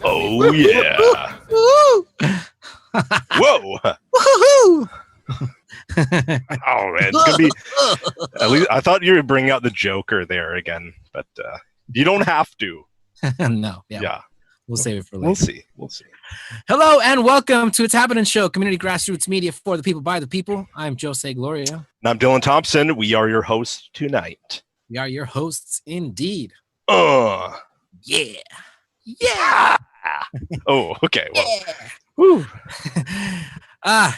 Oh yeah! Whoa! Woohoo! Oh man, it's gonna be. At least I thought you were bringing out the Joker there again, but you don't have to. No, yeah. We'll save it for later. We'll see. Hello and welcome to It's Happening Show, community grassroots media for the people, by the people. I'm Jose Gloria. And I'm Dylan Thompson. We are your hosts tonight. We are your hosts indeed. Yeah. Oh, okay. Well. Yeah.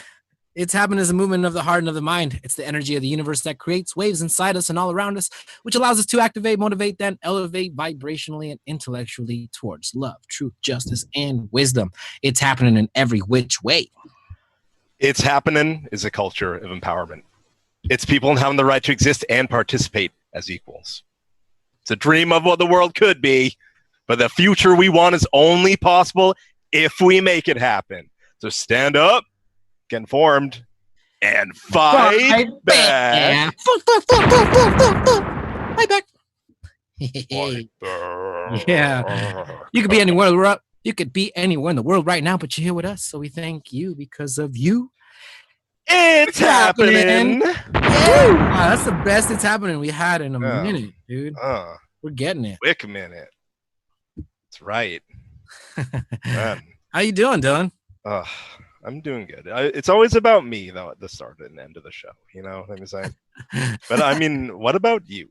It's happening as a movement of the heart and of the mind. It's the energy of the universe that creates waves inside us and all around us, which allows us to activate, motivate, then elevate vibrationally and intellectually towards love, truth, justice, and wisdom. It's happening in every which way. It's happening is a culture of empowerment. It's people having the right to exist and participate as equals. It's a dream of what the world could be, but the future we want is only possible if we make it happen. So stand up, get informed, and fight back. Fight back. Yeah. You could be anywhere. You could be anywhere in the world right now, but you're here with us, so we thank you because of you. It's happening. Yeah. Wow, that's the best It's Happening we had in a minute, dude. We're getting it. Quick minute. That's right. How you doing, Dylan? I'm doing good. It's always about me, though, at the start and end of the show. You know what I'm saying? But I mean, what about you?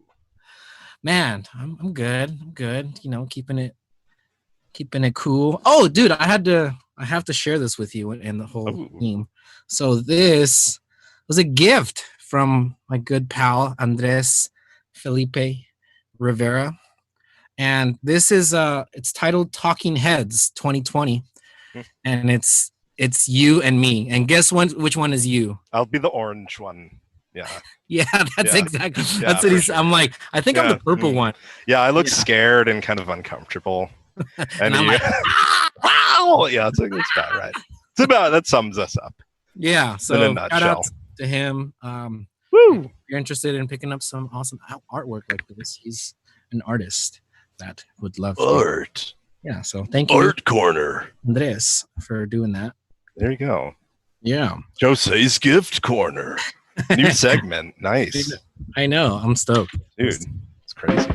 Man, I'm good. I'm good. You know, keeping it cool. Oh, dude, I have to share this with you and the whole team. So this was a gift from my good pal Andres Felipe Rivera, and this is it's titled "Talking Heads 2020," and it's you and me. And guess which one is you? I'll be the orange one. Yeah. Yeah, that's exactly. That's what he's. Sure. I'm like, I think I'm the purple one. Yeah, I look scared and kind of uncomfortable. And I'm like, wow. Yeah, it's bad, right? It's about that sums us up. Yeah. So in a nutshell. Shout out to him. If you're interested in picking up some awesome artwork like this, he's an artist that would love art. Yeah. So thank you, Art Corner, Andres, for doing that. There you go. Yeah. Jose's Gift Corner. New segment. Nice. Dude, I know. I'm stoked. Dude, it's crazy.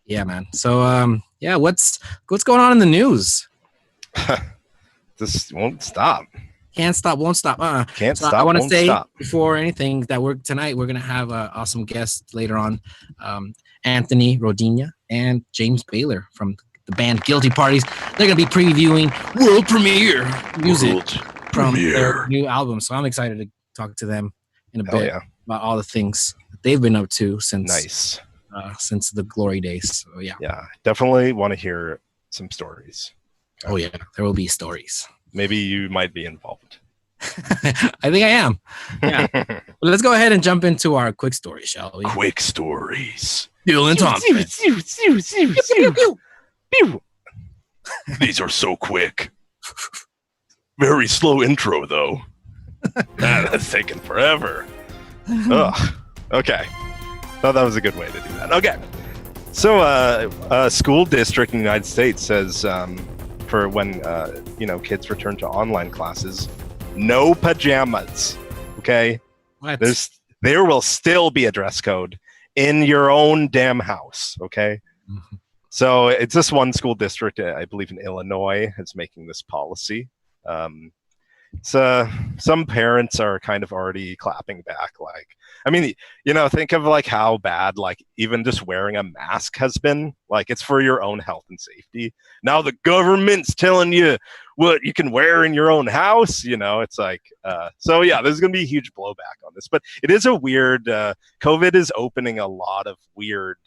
Yeah, man. So, yeah, what's going on in the news? This won't stop. Can't stop, won't stop. Can't so stop. I want to say stop. Before anything that tonight we're gonna have an awesome guest later on, Anthony Rondina and James Baylor from the band Guilty Parties. They're gonna be previewing world premiere music from their new album. So I'm excited to talk to them in a bit about all the things that they've been up to since since the glory days. So yeah, definitely want to hear some stories. Oh yeah, there will be stories. Maybe you might be involved. I think I am. Yeah. Well, let's go ahead and jump into our quick stories, shall we? Quick stories. Dylan Thompson. These are so quick. Very slow intro, though. That's taken forever. Ugh. Okay. Thought that was a good way to do that. Okay. So, a school district in the United States says for when kids return to online classes, no pajamas. Okay. What? There will still be a dress code in your own damn house. Okay. Mhm. So it's this one school district, I believe in Illinois, is making this policy. Some parents are kind of already clapping back. Like, I mean, think of like how bad, like even just wearing a mask has been. Like, it's for your own health and safety. Now the government's telling you what you can wear in your own house. It's like, so yeah, there's going to be a huge blowback on this, but it is a weird, COVID is opening a lot of weird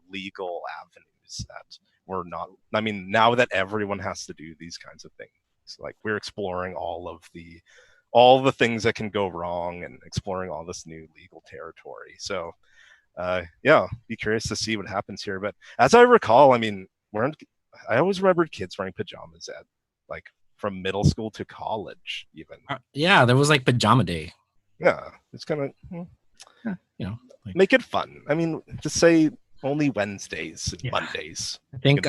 legal avenues that we're not, I mean, now that everyone has to do these kinds of things. Like, we're exploring all the things that can go wrong and exploring all this new legal territory. So, be curious to see what happens here. But as I recall, I mean, I always remembered kids wearing pajamas at like from middle school to college, even. Yeah, there was like pajama day. Yeah, it's kind of Like, make it fun. I mean, just say only Wednesdays and Mondays. I think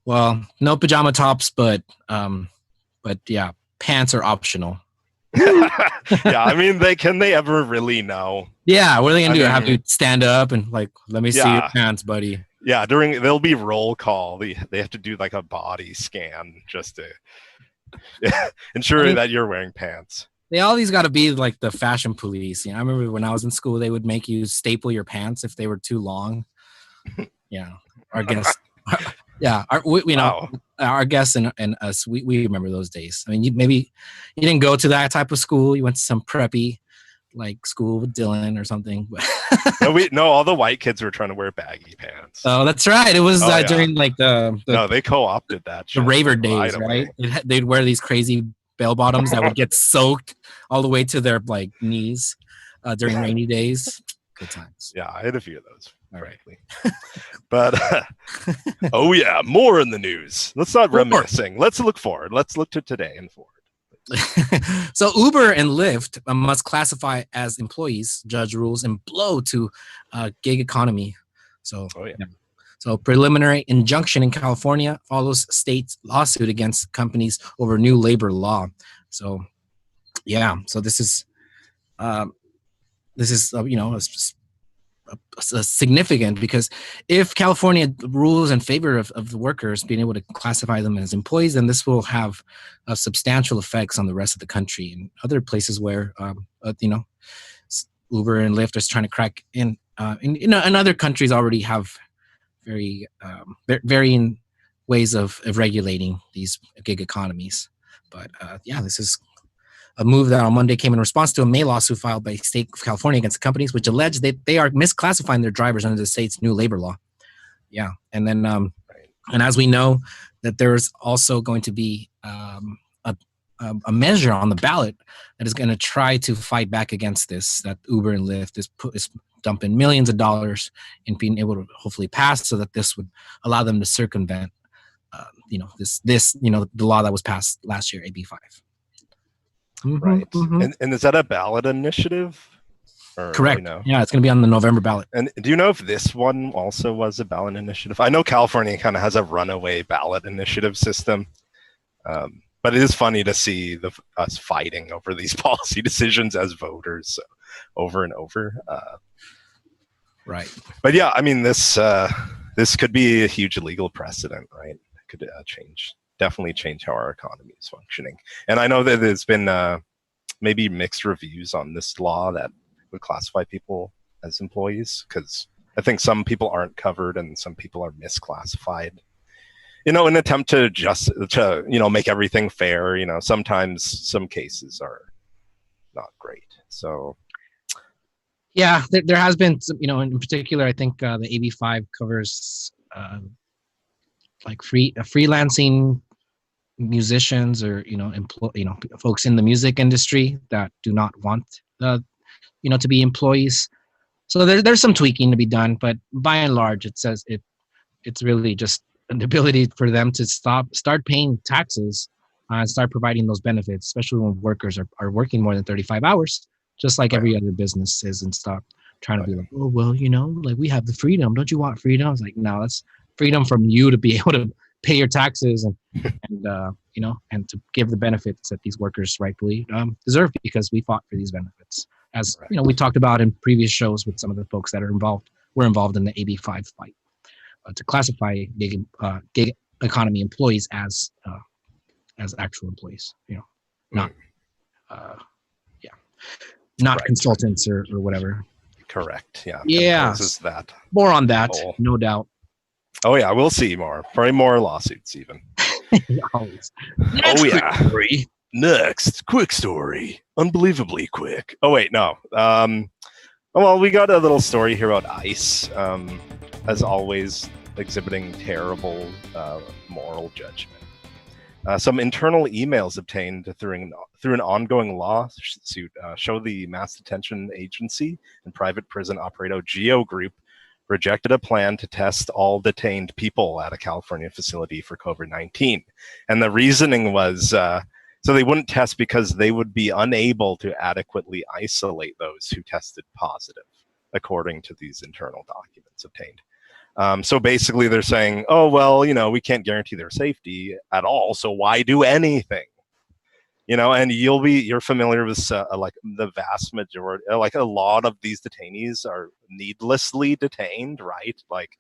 well, no pajama tops, but yeah, pants are optional. Yeah, I mean, can they ever really know? Yeah, what are they gonna do? Have to stand up and like, let me see your pants, buddy. Yeah, there'll be roll call. They have to do like a body scan just to ensure that you're wearing pants. They always got to be like the fashion police. I remember when I was in school, they would make you staple your pants if they were too long. Yeah, our guests. Yeah, our guests and us, we remember those days. I mean, maybe you didn't go to that type of school. You went to some preppy like school with Dylan or something. No, all the white kids were trying to wear baggy pants. Oh, that's right. It was during like the they co-opted that. The raver days, right? They'd wear these crazy bell bottoms that would get soaked all the way to their like knees during rainy days. Good times. Yeah, I had a few of those. Frankly. But oh yeah, more in the news. Let's not reminiscing. Let's look forward. Let's look to today and forward. So Uber and Lyft must classify as employees, judge rules, and blow to gig economy. So So preliminary injunction in California follows state's lawsuit against companies over new labor law. So so this is significant, because if California rules in favor of the workers being able to classify them as employees, then this will have substantial effects on the rest of the country and other places where Uber and Lyft are trying to crack in. And other countries already have very varying ways of regulating these gig economies. But this is a move that on Monday came in response to a May lawsuit filed by the state of California against companies which allege that they are misclassifying their drivers under the state's new labor law. Yeah, and then and as we know, that there is also going to be a measure on the ballot that is going to try to fight back against this. That Uber and Lyft is dumping millions of dollars in being able to hopefully pass, so that this would allow them to circumvent, the law that was passed last year, AB 5. Right. And is that a ballot initiative? Or, correct. Yeah, it's going to be on the November ballot. And do you know if this one also was a ballot initiative? I know California kind of has a runaway ballot initiative system, but it is funny to see us fighting over these policy decisions as voters over and over. Right. But yeah, I mean, this could be a huge legal precedent, right? It could definitely change how our economy is functioning. And I know that there's been maybe mixed reviews on this law that would classify people as employees, because I think some people aren't covered and some people are misclassified. In an attempt to make everything fair. Sometimes some cases are not great. So yeah, there has been some, in particular, I think the AB 5 covers like freelancing musicians or folks in the music industry that do not want to be employees. So there's some tweaking to be done, but by and large, it says it's really just an ability for them to start paying taxes and start providing those benefits, especially when workers are working more than 35 hours, just like every other business is, and stop trying to be like, oh, well, like we have the freedom. Don't you want freedom? I was like, no, that's freedom from you to be able to pay your taxes and and to give the benefits that these workers rightfully deserve, because we fought for these benefits. As we talked about in previous shows with some of the folks that were involved in the AB5 fight to classify gig economy employees as actual employees, not not consultants or whatever. Correct. Yeah. Yeah. That. More on that, no doubt. Oh yeah, we'll see more. Probably more lawsuits even. Always. Next, quick story. Unbelievably quick. Oh wait, no. Well, we got a little story here about ICE. As always, exhibiting terrible moral judgment. Some internal emails obtained through an ongoing lawsuit show the Mass Detention Agency and private prison operator Geo Group rejected a plan to test all detained people at a California facility for COVID-19. And the reasoning was, so they wouldn't test because they would be unable to adequately isolate those who tested positive, according to these internal documents obtained. So basically they're saying, oh, well, we can't guarantee their safety at all, so why do anything? And you're familiar with like the vast majority, like a lot of these detainees are needlessly detained, right? Like,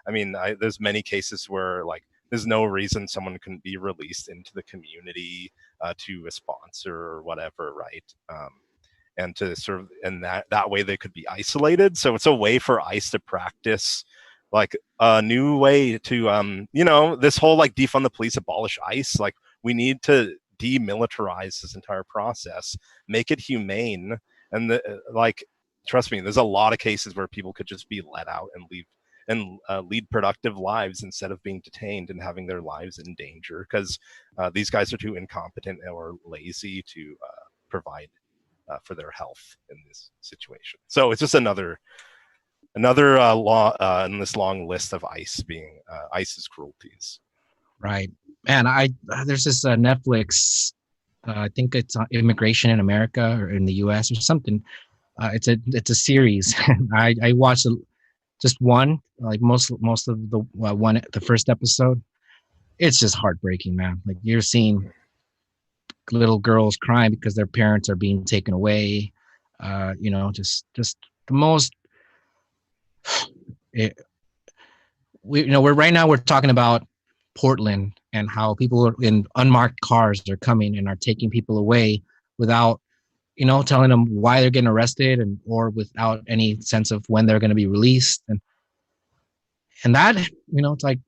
there's many cases where like there's no reason someone couldn't be released into the community to a sponsor or whatever, right? And to sort of, and that way they could be isolated. So it's a way for ICE to practice like a new way to, this whole like defund the police, abolish ICE. Like we need to demilitarize this entire process, make it humane, and trust me, there's a lot of cases where people could just be let out and leave and lead productive lives instead of being detained and having their lives in danger because these guys are too incompetent or lazy to provide for their health in this situation. So it's just another law in this long list of ICE's cruelties. Right. Man, there's this Netflix, I think it's Immigration in America or in the U.S. or something. It's a series. I watched just one, like most of the first episode. It's just heartbreaking, man. Like you're seeing little girls crying because their parents are being taken away. Just the most. We're talking about Portland and how people in unmarked cars are coming and are taking people away without, telling them why they're getting arrested or without any sense of when they're going to be released. And that, it's like,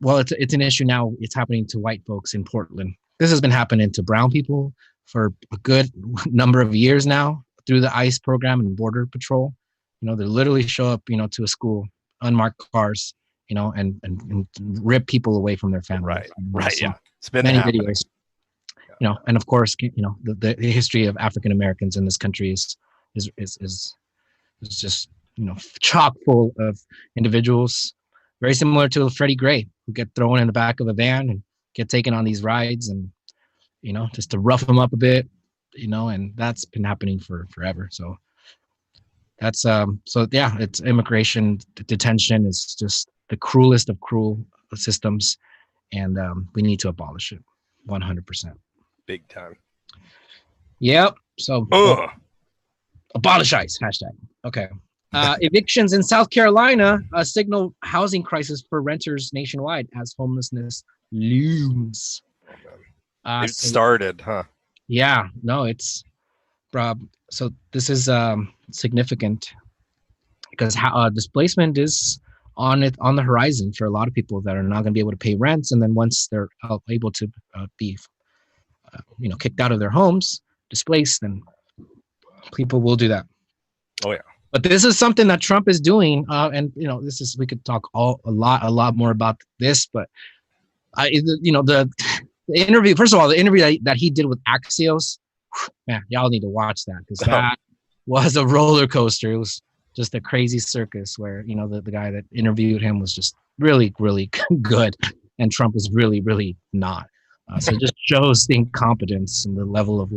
well, it's an issue now. It's happening to white folks in Portland. This has been happening to brown people for a good number of years now through the ICE program and Border Patrol. They literally show up, to a school, unmarked cars, and rip people away from their families. Right. So yeah. It's been many happening. videos. And of course, the history of African Americans in this country is just, chock full of individuals very similar to Freddie Gray, who get thrown in the back of a van and get taken on these rides and, just to rough them up a bit, and that's been happening for forever. So that's it's immigration detention is just the cruelest of cruel systems, and we need to abolish it 100%. Big time. Yep. So abolish ICE hashtag. Okay. Evictions in South Carolina signal housing crisis for renters nationwide as homelessness looms. It started, huh? Yeah. No, it's so this is significant because displacement is on the horizon for a lot of people that are not going to be able to pay rents, and then once they're able to be kicked out of their homes, displaced, then people will do that. Oh yeah. But this is something that Trump is doing, and we could talk a lot more about this. But the interview. First of all, the interview that he did with Axios, man, y'all need to watch that because that was a roller coaster. It was just a crazy circus where the guy that interviewed him was just really, really good, and Trump was really, really not. So it just shows the incompetence and the level of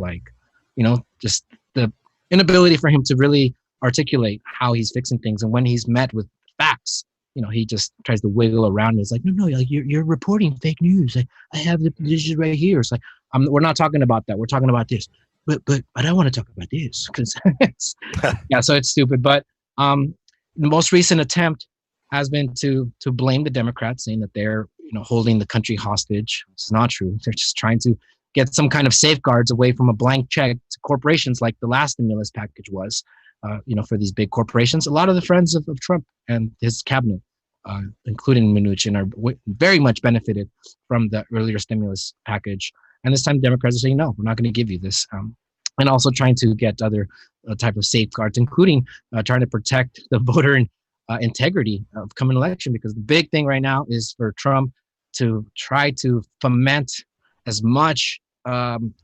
just the inability for him to really articulate how he's fixing things. And when he's met with facts, he just tries to wiggle around. It's like, no, like you're reporting fake news. I have the position right here. It's like, we're not talking about that. We're talking about this. But I don't want to talk about this because yeah, so it's stupid. But the most recent attempt has been to blame the Democrats, saying that they're holding the country hostage. It's not true. They're just trying to get some kind of safeguards away from a blank check to corporations, like the last stimulus package was. For these big corporations, a lot of the friends of Trump and his cabinet, including Mnuchin, are very much benefited from the earlier stimulus package. And this time, Democrats are saying, no, we're not going to give you this. And also trying to get other type of safeguards, including trying to protect the voter integrity of coming election, because the big thing right now is for Trump to try to foment as much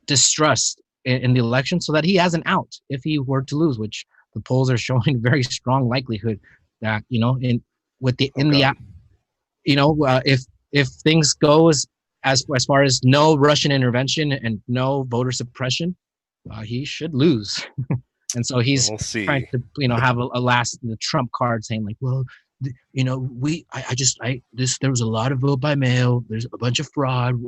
distrust in the election so that he has an out if he were to lose, which the polls are showing very strong likelihood that, if things go as far as no Russian intervention and no voter suppression, he should lose. And so he's trying to, have a last the Trump card saying like, well, there was a lot of vote by mail. There's a bunch of fraud.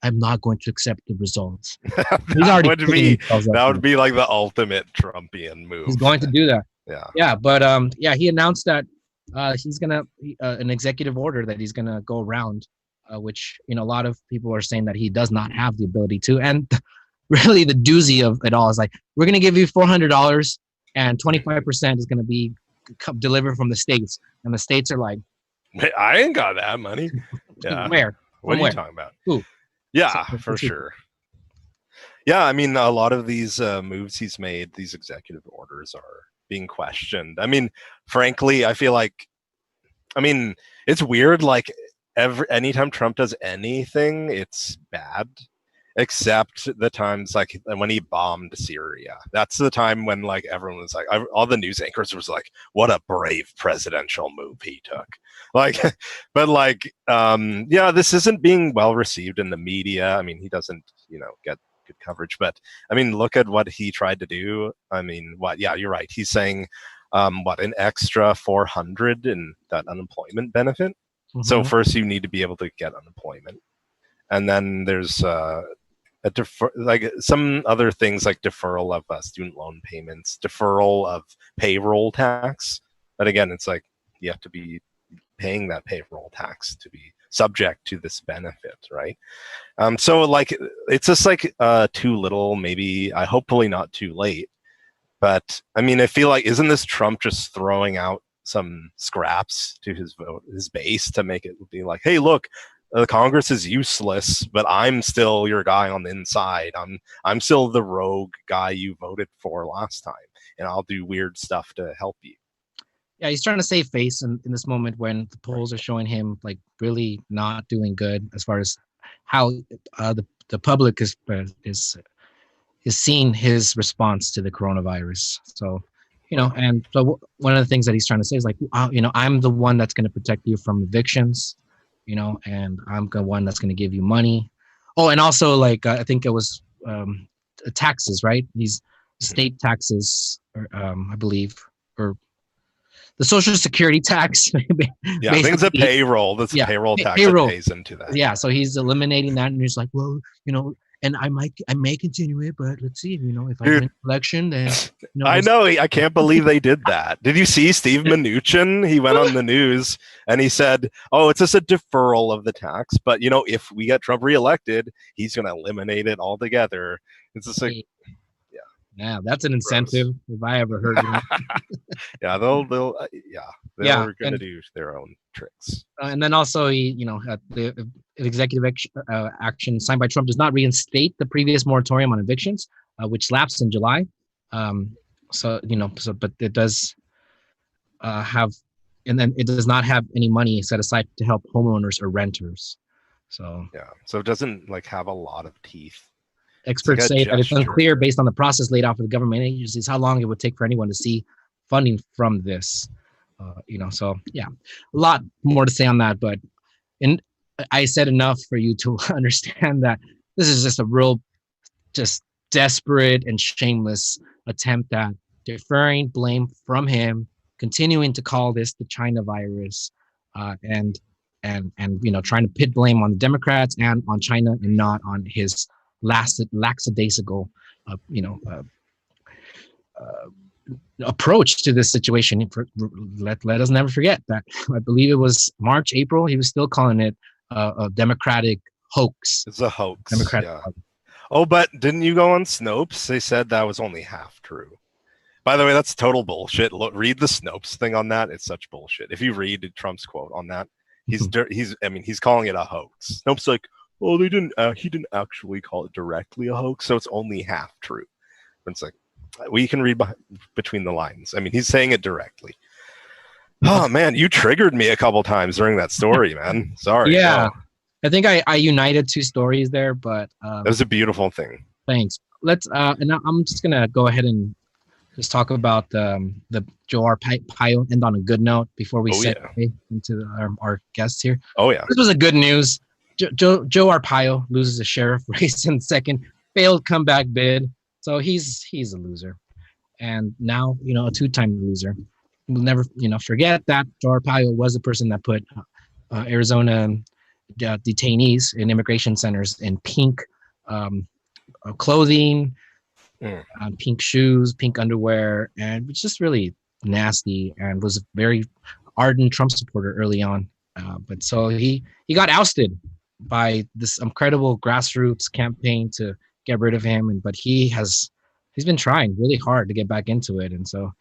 I'm not going to accept the results. that would be like the ultimate Trumpian move. He's going to do that. Yeah. But he announced that he's gonna an executive order that he's gonna go around, which a lot of people are saying that he does not have the ability to. And really, the doozy of it all is like, we're gonna give you $400 and 25% is gonna be delivered from the states, and the states are like, I ain't got that money. Yeah. Where? What are you talking about? Who? Yeah, for sure. Yeah, I mean, a lot of these moves he's made, these executive orders, are being questioned. I mean, frankly, I feel like, it's weird. Like anytime Trump does anything, it's bad. Except the times like when he bombed Syria. That's the time when like everyone was like, all the news anchors was like, what a brave presidential move he took. Like, but like, this isn't being well received in the media. I mean, he doesn't, get good coverage, but look at what he tried to do. Yeah, you're right. He's saying, an extra 400 in that unemployment benefit. Mm-hmm. So first you need to be able to get unemployment. And then there's, like some other things like deferral of student loan payments, deferral of payroll tax. But again, it's like you have to be paying that payroll tax to be subject to this benefit, right? So like it's just like too little, maybe. Hopefully not too late. But I feel like, isn't this Trump just throwing out some scraps to his base to make it be like, hey, look, the Congress is useless, but I'm still your guy on the inside. I'm still the rogue guy you voted for last time, and I'll do weird stuff to help you. Yeah, he's trying to save face in this moment when the polls are showing him like really not doing good as far as how the public is seeing his response to the coronavirus. So, and so one of the things that he's trying to say is like, I'm the one that's going to protect you from evictions. And I'm the one that's going to give you money. Oh, and also like I think it was taxes, right? These state taxes, I believe, or the Social Security tax. Yeah, I think it's a payroll. That's a payroll tax that pays into that. Yeah, so he's eliminating that, and he's like, well, and I may continue it, but let's see, if I win the election, then I know. I can't believe they did that. Did you see Steve Mnuchin? He went on the news and he said, "Oh, it's just a deferral of the tax, but if we get Trump reelected, he's going to eliminate it altogether." It's just like, yeah, that's an incentive if I ever heard of it. Yeah, they're going to do their own tricks. And then also, the executive action signed by Trump does not reinstate the previous moratorium on evictions, which lapsed in July. But it does have, and then it does not have any money set aside to help homeowners or renters. So it doesn't like have a lot of teeth. Experts say that it's unclear based on the process laid out for the government agencies how long it would take for anyone to see funding from this. So yeah, a lot more to say on that, but I said enough for you to understand that this is just a real, just desperate and shameless attempt at deferring blame from him, continuing to call this the China virus, and trying to pit blame on the Democrats and on China and not on his lackadaisical, approach to this situation. Let us never forget that I believe it was March, April. He was still calling it a Democratic hoax. It's a hoax. Democratic Yeah. hoax. Oh, but didn't you go on Snopes? They said that was only half true. By the way, that's total bullshit. Read the Snopes thing on that. It's such bullshit. If you read Trump's quote on that, he's calling it a hoax. Snopes like, oh, he didn't actually call it directly a hoax, so it's only half true. And it's like, we can read between the lines. I mean, he's saying it directly. Oh man, you triggered me a couple times during that story, man. Sorry. Yeah, no. I think I united two stories there, but That was a beautiful thing. Thanks. Let's and I'm just gonna go ahead and just talk about the Joe Arpaio, end on a good note before we segue into our guests here. Oh yeah, this was a good news. Joe Arpaio loses a sheriff race in second, failed comeback bid, so he's a loser, and now a two-time loser. We'll never forget that Joe Arpaio was the person that put Arizona detainees in immigration centers in pink clothing, pink shoes, pink underwear, and it's just really nasty, and was a very ardent Trump supporter early on. But so he got ousted by this incredible grassroots campaign to get rid of him, but he's been trying really hard to get back into it. And so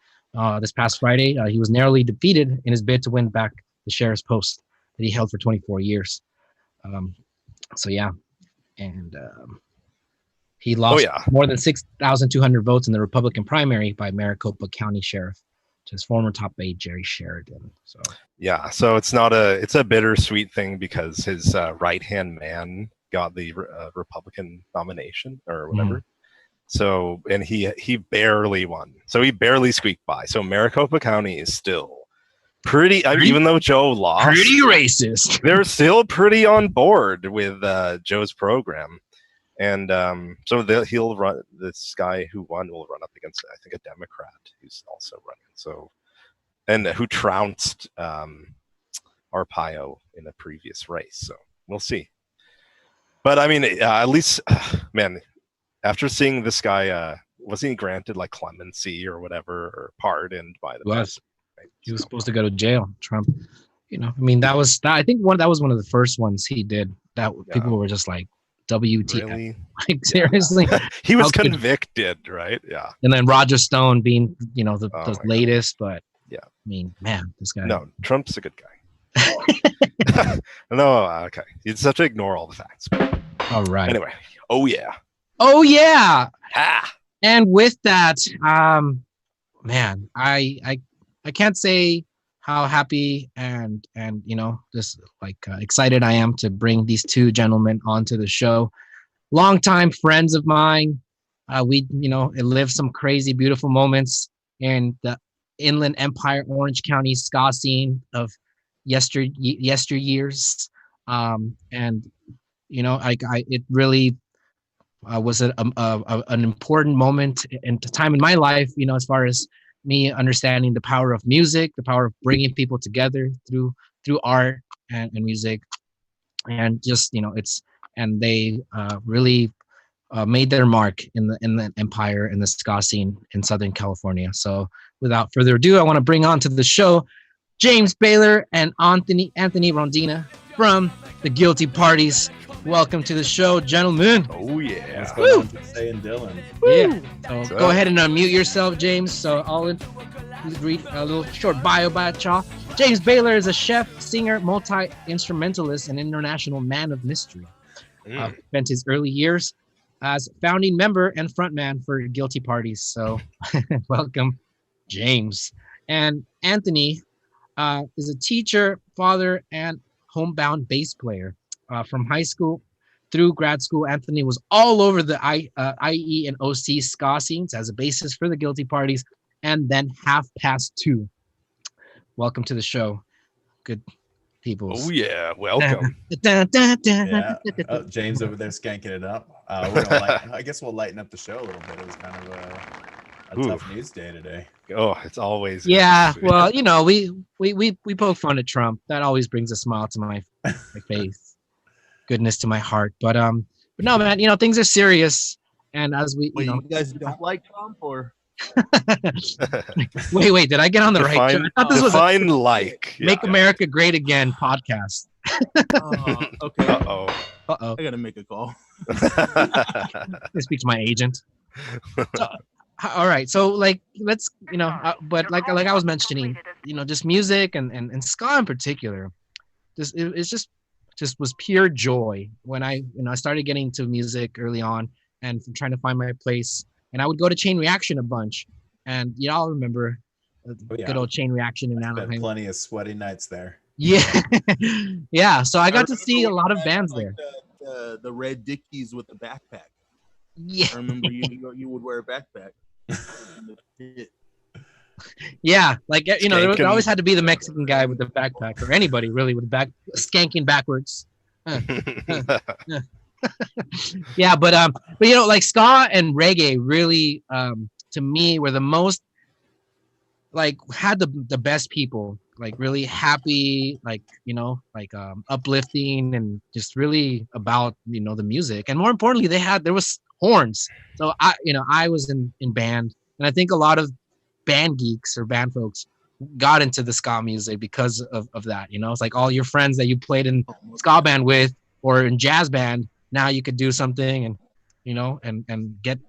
this past Friday, he was narrowly defeated in his bid to win back the sheriff's post that he held for 24 years. So yeah, and he lost more than 6,200 votes in the Republican primary by Maricopa County Sheriff, to his former top aide Jerry Sheridan. So yeah, so it's a bittersweet thing because his right-hand man got the Republican nomination or whatever. So, and he barely won. So he barely squeaked by. So Maricopa County is still pretty, even though Joe lost, pretty racist. They're still pretty on board with Joe's program. And so he'll run. This guy who won will run up against, I think, a Democrat who's also running. So, and who trounced Arpaio in a previous race. So we'll see. But I mean, at least, man, after seeing this guy, wasn't he granted like clemency or whatever, or pardoned by the president? Right? He was supposed to go to jail. Trump, I mean, I think that was one of the first ones he did. That people were just like, WTF? Really? Like seriously? He was convicted, right? Yeah. And then Roger Stone being, the latest, but yeah, I mean, man, this guy. No, Trump's a good guy. No, okay. You just have to ignore all the facts. All right. Anyway, oh yeah. Ha! And with that, man, I can't say how happy and just like excited I am to bring these two gentlemen onto the show. Longtime friends of mine. We lived some crazy, beautiful moments in the Inland Empire, Orange County ska scene of yesteryears. And it really was an important moment and time in my life. As far as me understanding the power of music, the power of bringing people together through art and music, and just and they really made their mark in the empire, in the ska scene in Southern California. So without further ado, I want to bring on to the show James Baylor and Anthony Rondina from the Guilty Parties. Welcome to the show, gentlemen. Oh yeah. What's going on today, and Dylan? Yeah. So go ahead and unmute yourself, James. So I'll read a little short bio about y'all. James Baylor is a chef, singer, multi-instrumentalist, and international man of mystery. Spent his early years as founding member and frontman for Guilty Parties. So welcome, James. And Anthony is a teacher, father, and homebound bass player. From high school through grad school, Anthony was all over the IE and OC ska scenes as a bassist for the Guilty Parties, and then Half Past Two. Welcome to the show. Good peoples. Oh yeah, welcome. Yeah. Oh, James over there skanking it up. I guess we'll lighten up the show a little bit. It was kind of a tough news day today. Oh, it's always Yeah, well, you know, we poke fun at Trump. That always brings a smile to my face, goodness to my heart. But no, man, you know, things are serious. And as we, Wait, you know, you guys don't like Trump, or wait, did I get on the right track? I thought this was define like Make America Great Again podcast. okay. Uh-oh. I gotta make a call. I speak to my agent. So, all right, so like let's, you know, but like I was mentioning, you know, just music and ska in particular, it's just was pure joy when I started getting into music early on and trying to find my place. And I would go to Chain Reaction a bunch, and y'all remember good old Chain Reaction in Anaheim. Spent plenty of sweaty nights there. Yeah, yeah. So I got to see a lot of bands there. The red Dickies with the backpack. Yeah, I remember you would wear a backpack. Yeah, like, you know, there always Skanking. had to be the Mexican guy with the backpack, or anybody really with the skanking backwards. Yeah, but you know, like ska and reggae really, to me, were the most, like, had the best people, like really happy, like, you know, like uplifting and just really about, you know, the music. And more importantly, there was horns. So I was in band, and I think a lot of band geeks or band folks got into the ska music because of that. You know, it's like all your friends that you played in ska band with or in jazz band, now you could do something and, you know, and get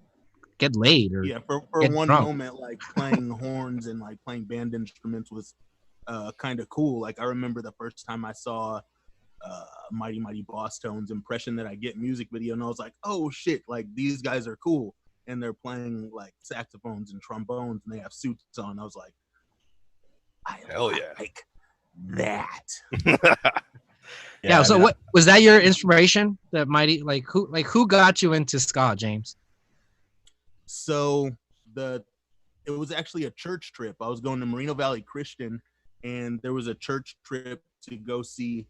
laid, or for one drunk. moment, like playing horns and like playing band instruments was kind of cool. Like I remember the first time I saw Mighty Mighty Boss Tones Impression That I Get music video, and I was like, oh shit, like these guys are cool, and they're playing like saxophones and trombones and they have suits on. I was like, Hell yeah. like that. Yeah. So what was that your inspiration? The Mighty, who got you into ska, James? So it was actually a church trip. I was going to Moreno Valley Christian, and there was a church trip to go see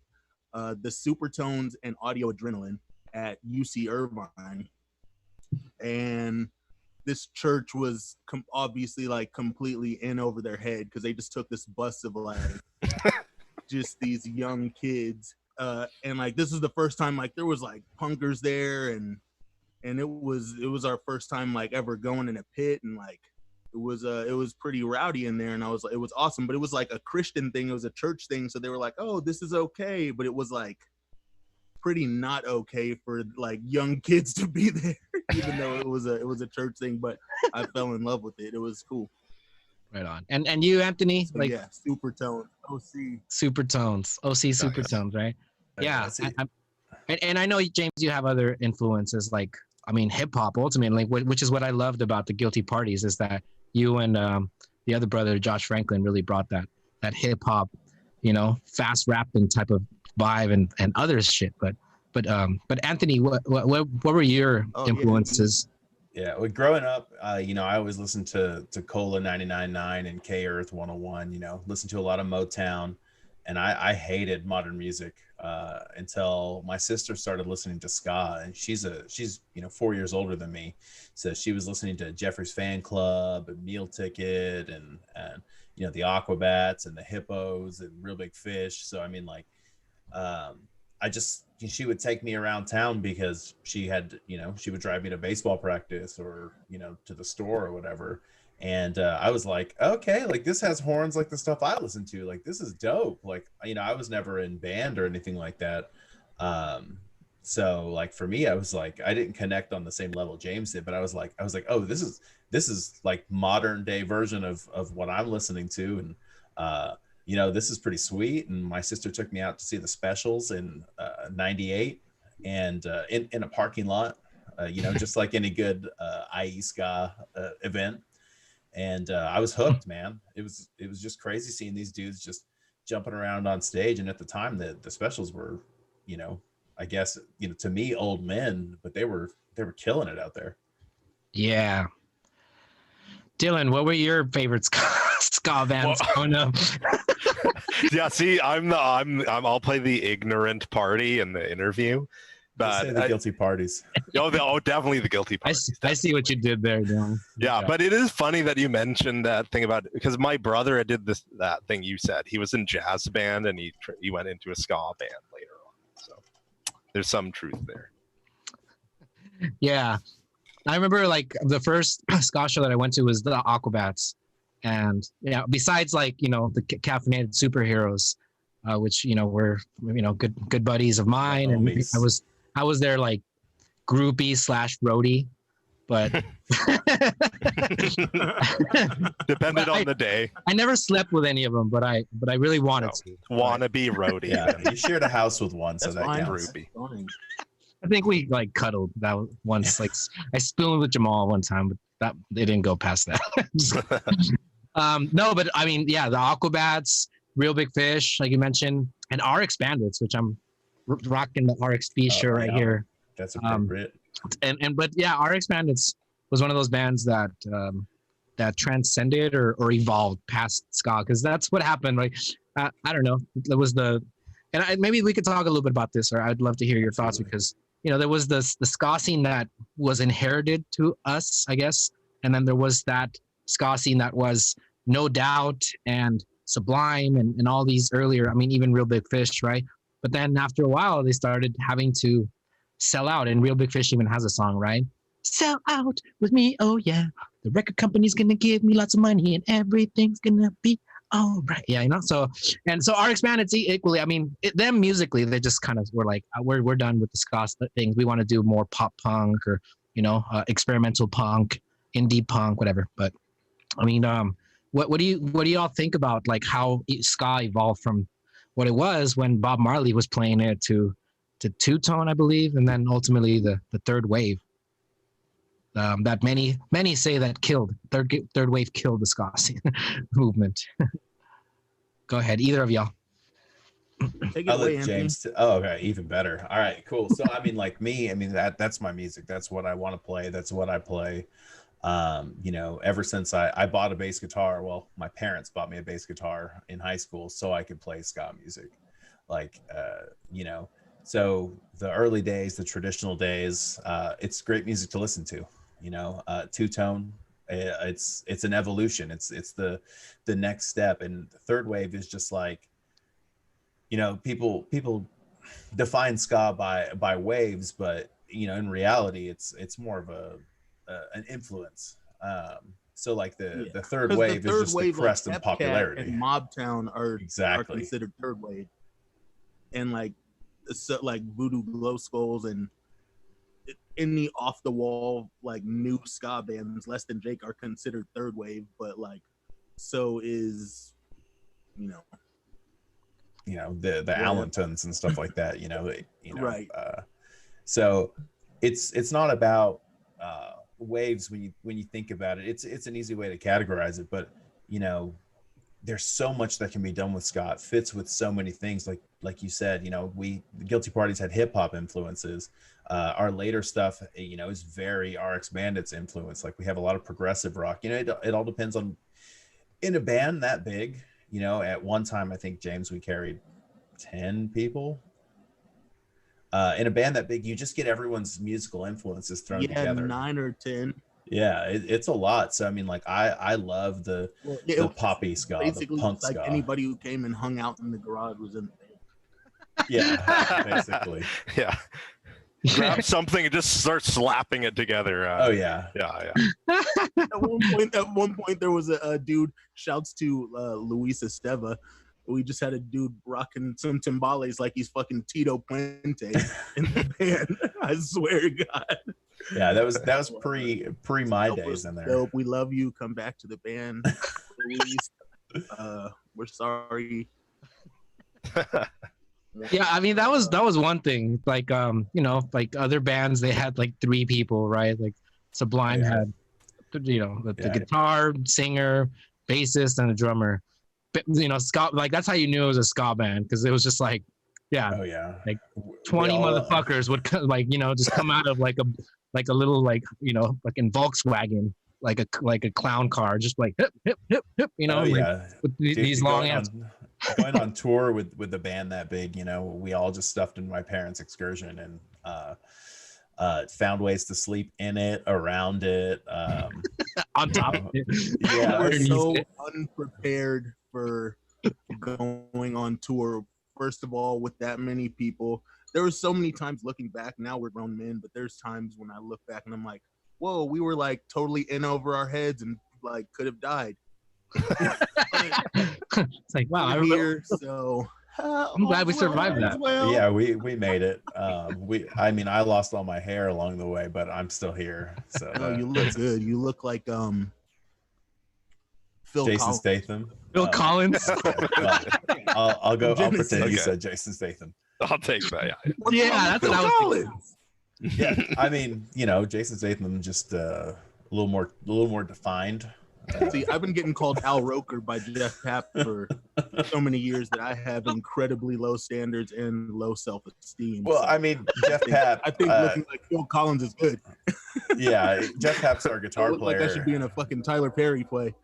the Supertones and Audio Adrenaline at UC Irvine. And this church was obviously like completely in over their head, because they just took this bus of like just these young kids. And like this was the first time like there was like punkers there, and it was our first time like ever going in a pit, and like it was pretty rowdy in there, and it was awesome. But it was like a Christian thing, it was a church thing, so they were like, oh, this is okay, but it was like pretty not okay for like young kids to be there, even though it was a church thing. But I fell in love with it. It was cool. Right on. And you, Anthony, So, like Supertone, OC Supertones, right? Yeah. And I know, James, you have other influences, like, I mean, hip hop ultimately, which is what I loved about the Guilty Parties, is that you and the other brother, Josh Franklin, really brought that hip hop, you know, fast rapping type of vibe and other shit. But Anthony, what were your influences? Yeah, well, growing up, you know, I always listened to Cola 99.9 and K Earth 101. You know, listened to a lot of Motown, and I hated modern music until my sister started listening to ska, and she's 4 years older than me, so she was listening to Jeffrey's Fan Club and Meal Ticket and you know, the Aquabats and the Hippos and Real Big Fish. So I mean, like, she would take me around town because she would drive me to baseball practice or, you know, to the store or whatever. And I was like, okay, like this has horns like the stuff I listen to. Like, this is dope. Like, you know, I was never in band or anything like that. So like for me, I was like, I didn't connect on the same level James did, but I was like, oh, this is like modern day version of what I'm listening to. And you know, this is pretty sweet. And my sister took me out to see the Specials in 98 and in a parking lot, you know, just like any good IE ska event. And I was hooked, man. It was just crazy seeing these dudes just jumping around on stage. And at the time, the Specials were, you know, I guess, you know, to me, old men, but they were killing it out there. Yeah. Dylan, what were your favorite ska bands growing up? Yeah, see, I'll play the ignorant party in the interview, but the guilty parties. Definitely the guilty parties. I see what you did there, Dylan. Yeah, but it is funny that you mentioned that thing about, because my brother did that thing you said. He was in jazz band and he went into a ska band later on. So there's some truth there. Yeah, I remember like the first ska show that I went to was the Aquabats, and yeah, besides like the caffeinated superheroes, which were good buddies of mine, and I was their like groupie / roadie, but depended on the day. I never slept with any of them, but I really wanted to. Wannabe roadie. Yeah, you shared a house with one, so That's that fine. counts. Groupie. I think we like cuddled that once. Like I spooned with Jamal one time, but that it didn't go past that. No, but I mean, yeah, the Aquabats, Real Big Fish, like you mentioned, and RX Bandits, which I'm rocking the RXB shirt right here. That's appropriate. But yeah, RX Bandits was one of those bands that that transcended or evolved past ska, because that's what happened. Like I don't know, there was maybe we could talk a little bit about this, or I'd love to hear your thoughts, because there was the ska scene that was inherited to us, I guess, and then there was that ska scene that was No Doubt and Sublime and all these earlier. I mean, even Real Big Fish, right? But then after a while, they started having to sell out, and Real Big Fish even has a song, right? Sell out with me, oh yeah. The record company's gonna give me lots of money, and everything's gonna be all right. Yeah, So RX Bandits equally. I mean, them musically, they just kind of were like, we're done with the ska things. We want to do more pop punk or experimental punk, indie punk, whatever. But I mean, what do you all think about like how ska evolved from what it was when Bob Marley was playing it to two-tone, I believe, and then ultimately the third wave. That many say that killed third wave killed the ska scene movement. Go ahead, either of y'all. Take it I'll away, let James. Okay, even better. All right, cool. So I mean, like me, that's my music. That's what I want to play. That's what I play. Ever since I bought a bass guitar. Well, my parents bought me a bass guitar in high school so I could play ska music. Like, so the early days, the traditional days, it's great music to listen to. Two-tone. It's an evolution. It's the next step, and the third wave is just like, people define ska by waves, but in reality, it's more of an influence. So like the third wave is just the crest of popularity. And Mobtown are Exactly. considered third wave, and like Voodoo Glow Skulls and any off the wall like new ska bands, Less Than Jake, are considered third wave, but like so is the Allentons and stuff like that. Right. So it's not about waves when you think about it. It's an easy way to categorize it, but there's so much that can be done with ska. It fits with so many things, like you said. The Guilty Parties had hip hop influences. Our later stuff is very RX Bandits influence. Like we have a lot of progressive rock. It all depends on, in a band that big, at one time I think, James, we carried 10 people. In a band that big, you just get everyone's musical influences thrown together. 9 or 10. Yeah, it's a lot. So I mean, like I love the poppy ska, basically the punk like ska. anybody who came and hung out in the garage was in the band. Yeah, basically. Yeah. Grab something and just start slapping it together. Oh yeah. Yeah. At one point, there was a dude. Shouts to Luis Esteva. We just had a dude rocking some timbales like he's fucking Tito Puente in the band. I swear to God. Yeah, that was pre my days in there. Dope. We love you. Come back to the band, Luis. We're sorry. Yeah, I mean that was one thing. Like like other bands, they had like 3 people, right? Like Sublime had the guitar, singer, bassist, and a drummer. But, ska, like that's how you knew it was a ska band, because it was just like, like 20 motherfuckers would just come out of like a little fucking Volkswagen, like a clown car, just like hip hip hip hip, with these long hands. going on tour with the band that big, we all just stuffed in my parents' excursion and found ways to sleep in it, around it, On top of it. yeah. We're so unprepared for going on tour. First of all, with that many people, there were so many times looking back. Now we're grown men, but there's times when I look back and I'm like, whoa, we were like totally in over our heads and like could have died. It's like, wow, I'm here, so I'm glad we survived that. Well. Yeah, we made it. I lost all my hair along the way, but I'm still here. So No, you look good. You look like Phil Jason Collins. Statham. Bill Collins. I'll pretend you Okay. said Jason Statham. I'll take that. Yeah. Yeah, that's what I was thinking. Yeah, I mean, Jason Statham just a little more defined. See, I've been getting called Al Roker by Jeff Papp for so many years that I have incredibly low standards and low self-esteem. Well, So I mean, Jeff Papp. I think looking like Phil Collins is good. Yeah, Jeff Papp's our I guitar look like I should be player, in a fucking Tyler Perry play.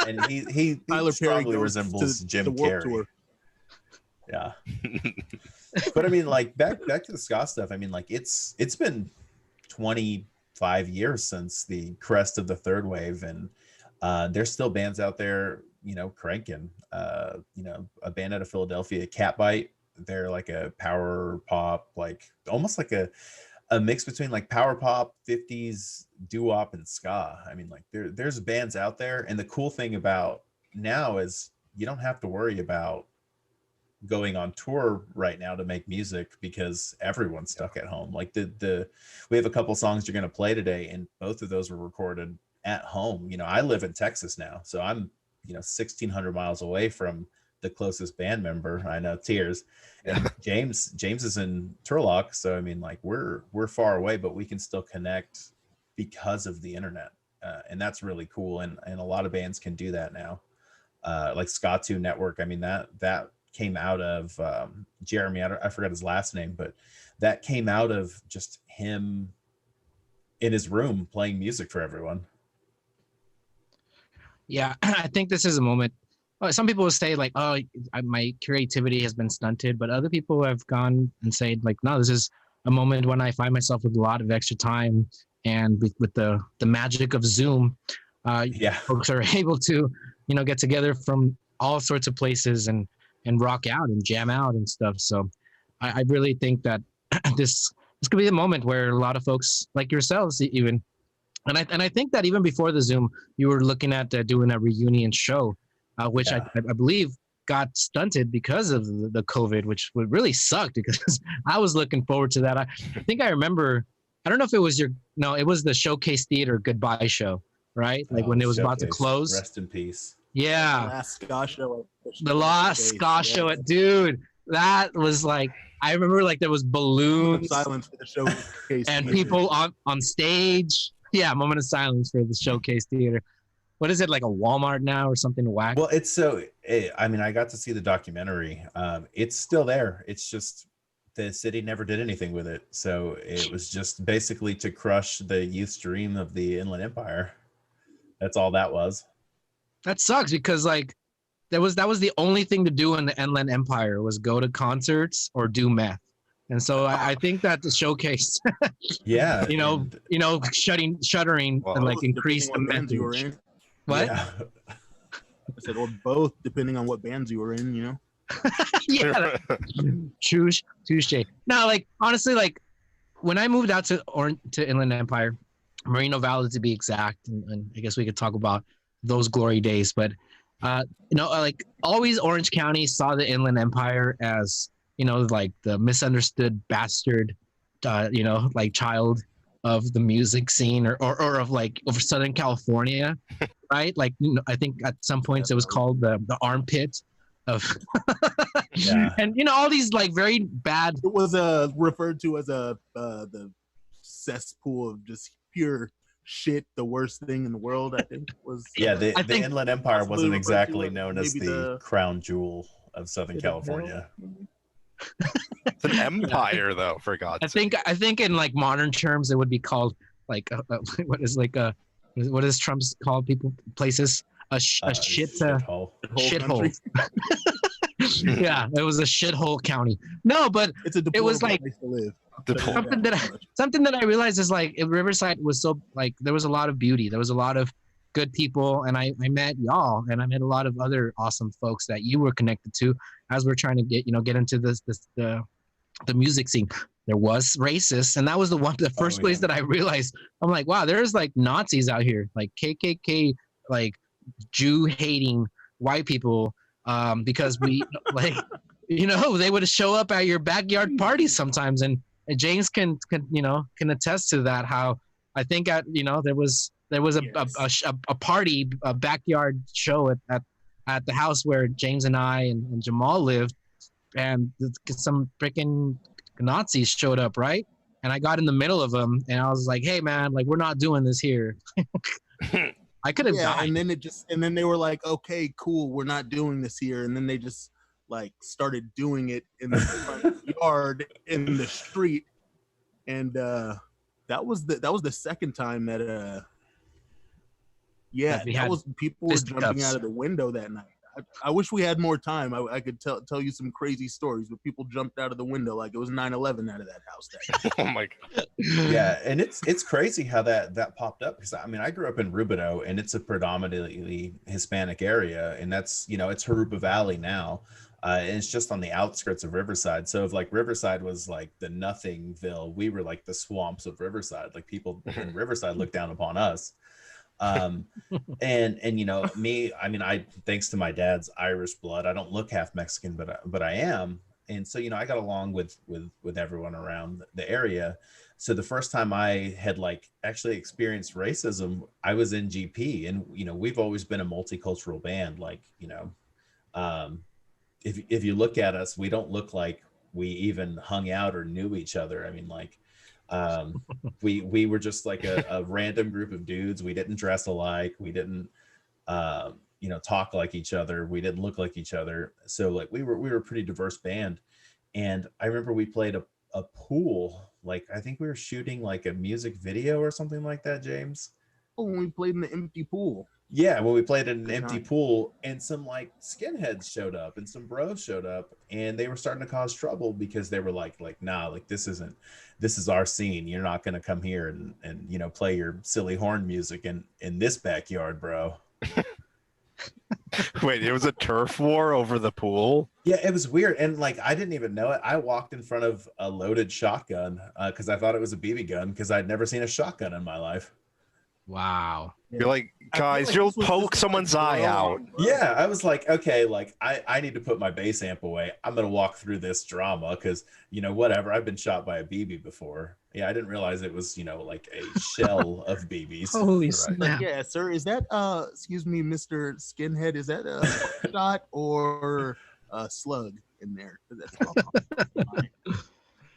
and he Tyler Perry strongly goes resembles to Jim the Warped Carrey. Tour. Yeah. But I mean, like back to the ska stuff. I mean, like it's been 25 years since the crest of the third wave, and there's still bands out there, cranking. A band out of Philadelphia, Catbite. They're like a power pop, like almost like a mix between like power pop, 50s doo-wop, and ska. I mean, like there's bands out there, and the cool thing about now is you don't have to worry about going on tour right now to make music because everyone's stuck at home. Like we have a couple songs you're going to play today, and both of those were recorded at home. I live in Texas now, so I'm 1,600 miles away from the closest band member. I know, tears. And James is in Turlock, so I mean, like we're far away, but we can still connect because of the internet, and that's really cool. And a lot of bands can do that now, like Ska 2 Network. I mean, that came out of Jeremy. I forgot his last name, but that came out of just him in his room playing music for everyone. Yeah, I think this is a moment. Some people will say like, "Oh, my creativity has been stunted," but other people have gone and said like, "No, this is a moment when I find myself with a lot of extra time, and with the magic of Zoom, folks are able to, get together from all sorts of places and rock out and jam out and stuff." So, I really think that this could be the moment where a lot of folks like yourselves even. And I think that even before the Zoom, you were looking at doing a reunion show, which I believe got stunted because of the COVID, which would really suck because I was looking forward to that. I think I remember, I don't know if it was it was the Showcase Theater goodbye show, right? Like when it was about to close. Rest in peace. Yeah. The last ska show. The last ska show, dude. That was like, I remember like there was balloons. Silence for the Showcase and Theater. people on stage. Yeah, moment of silence for the Showcase Theater. What is it, like a Walmart now or something whack? Well, I got to see the documentary. It's still there. It's just the city never did anything with it. So it was just basically to crush the youth dream of the Inland Empire. That's all that was. That sucks because like that was the only thing to do in the Inland Empire was go to concerts or do meth. And so I think that the Showcase, Yeah. shuttering and like increase the bands you were message. in. What? Yeah. I said, or both, depending on what bands you were in, Yeah. Touche. No, like honestly, like when I moved out to Inland Empire, Moreno Valley to be exact, and I guess we could talk about those glory days. But like always, Orange County saw the Inland Empire as like the misunderstood bastard, like child of the music scene or of Southern California, right? Like I think at some points it was called the armpit of, and all these like very bad. It was referred to as the cesspool of just pure shit, the worst thing in the world. I think was The Inland Empire wasn't exactly known as maybe the crown jewel of Southern California. It's an empire, though, for God's sake. I think in like modern terms it would be called like what is Trump's called places Shithole. shithole. Yeah, it was a shithole county. No, but It's a it was like place to live. something that I realized is like Riverside was so like there was a lot of beauty. There was a lot of good people, and I met y'all, and I met a lot of other awesome folks that you were connected to as we're trying to get into the music scene. There was racist, and that was the first place that I realized. I'm like, wow, there's like Nazis out here, like KKK, like Jew hating white people, because we like, they would show up at your backyard parties sometimes, and James can attest to that. How I think there was a party, a backyard show at the house where James and I and Jamal lived, and some freaking Nazis showed up, right? And I got in the middle of them, and I was like, "Hey, man, like we're not doing this here." I could have died. And then they were like, "Okay, cool, we're not doing this here." And then they just like started doing it in the front yard in the street, and that was the second time that people were jumping out of the window that night. I wish we had more time. I could tell you some crazy stories, but people jumped out of the window like it was 9/11 out of that house that day. Oh my God. Yeah, and it's crazy how that popped up, because I mean I grew up in Rubidoux, and it's a predominantly Hispanic area, and that's it's Harupa Valley now, and it's just on the outskirts of Riverside. So if like Riverside was like the Nothingville, we were like the swamps of Riverside. Like people in Riverside looked down upon us. And me, I mean, I thanks to my dad's Irish blood, I don't look half Mexican, but I am. And so I got along with everyone around the area. So the first time I had like actually experienced racism, I was in GP, and we've always been a multicultural band. Like if you look at us, we don't look like we even hung out or knew each other. I mean, like we were just like a random group of dudes. We didn't dress alike. We didn't talk like each other. We didn't look like each other. So like we were a pretty diverse band. And I remember we played a pool. Like I think we were shooting like a music video or something like that, James. Oh, when we played in the empty pool. Yeah, well, we played in an empty pool, and some like skinheads showed up, and some bros showed up, and they were starting to cause trouble because they were like, nah, like this is our scene. You're not gonna come here and play your silly horn music in this backyard, bro. Wait, it was a turf war over the pool? Yeah, it was weird, and like I didn't even know it. I walked in front of a loaded shotgun because I thought it was a BB gun, because I'd never seen a shotgun in my life. Wow. You're like, guys, you'll poke someone's eye out. Yeah, I was like, okay, like I need to put my bass amp away. I'm gonna walk through this drama because whatever. I've been shot by a BB before. Yeah, I didn't realize it was like a shell of BBs. Holy snap! Yeah, sir. Is that excuse me, Mr. Skinhead? Is that a shot or a slug in there? That's my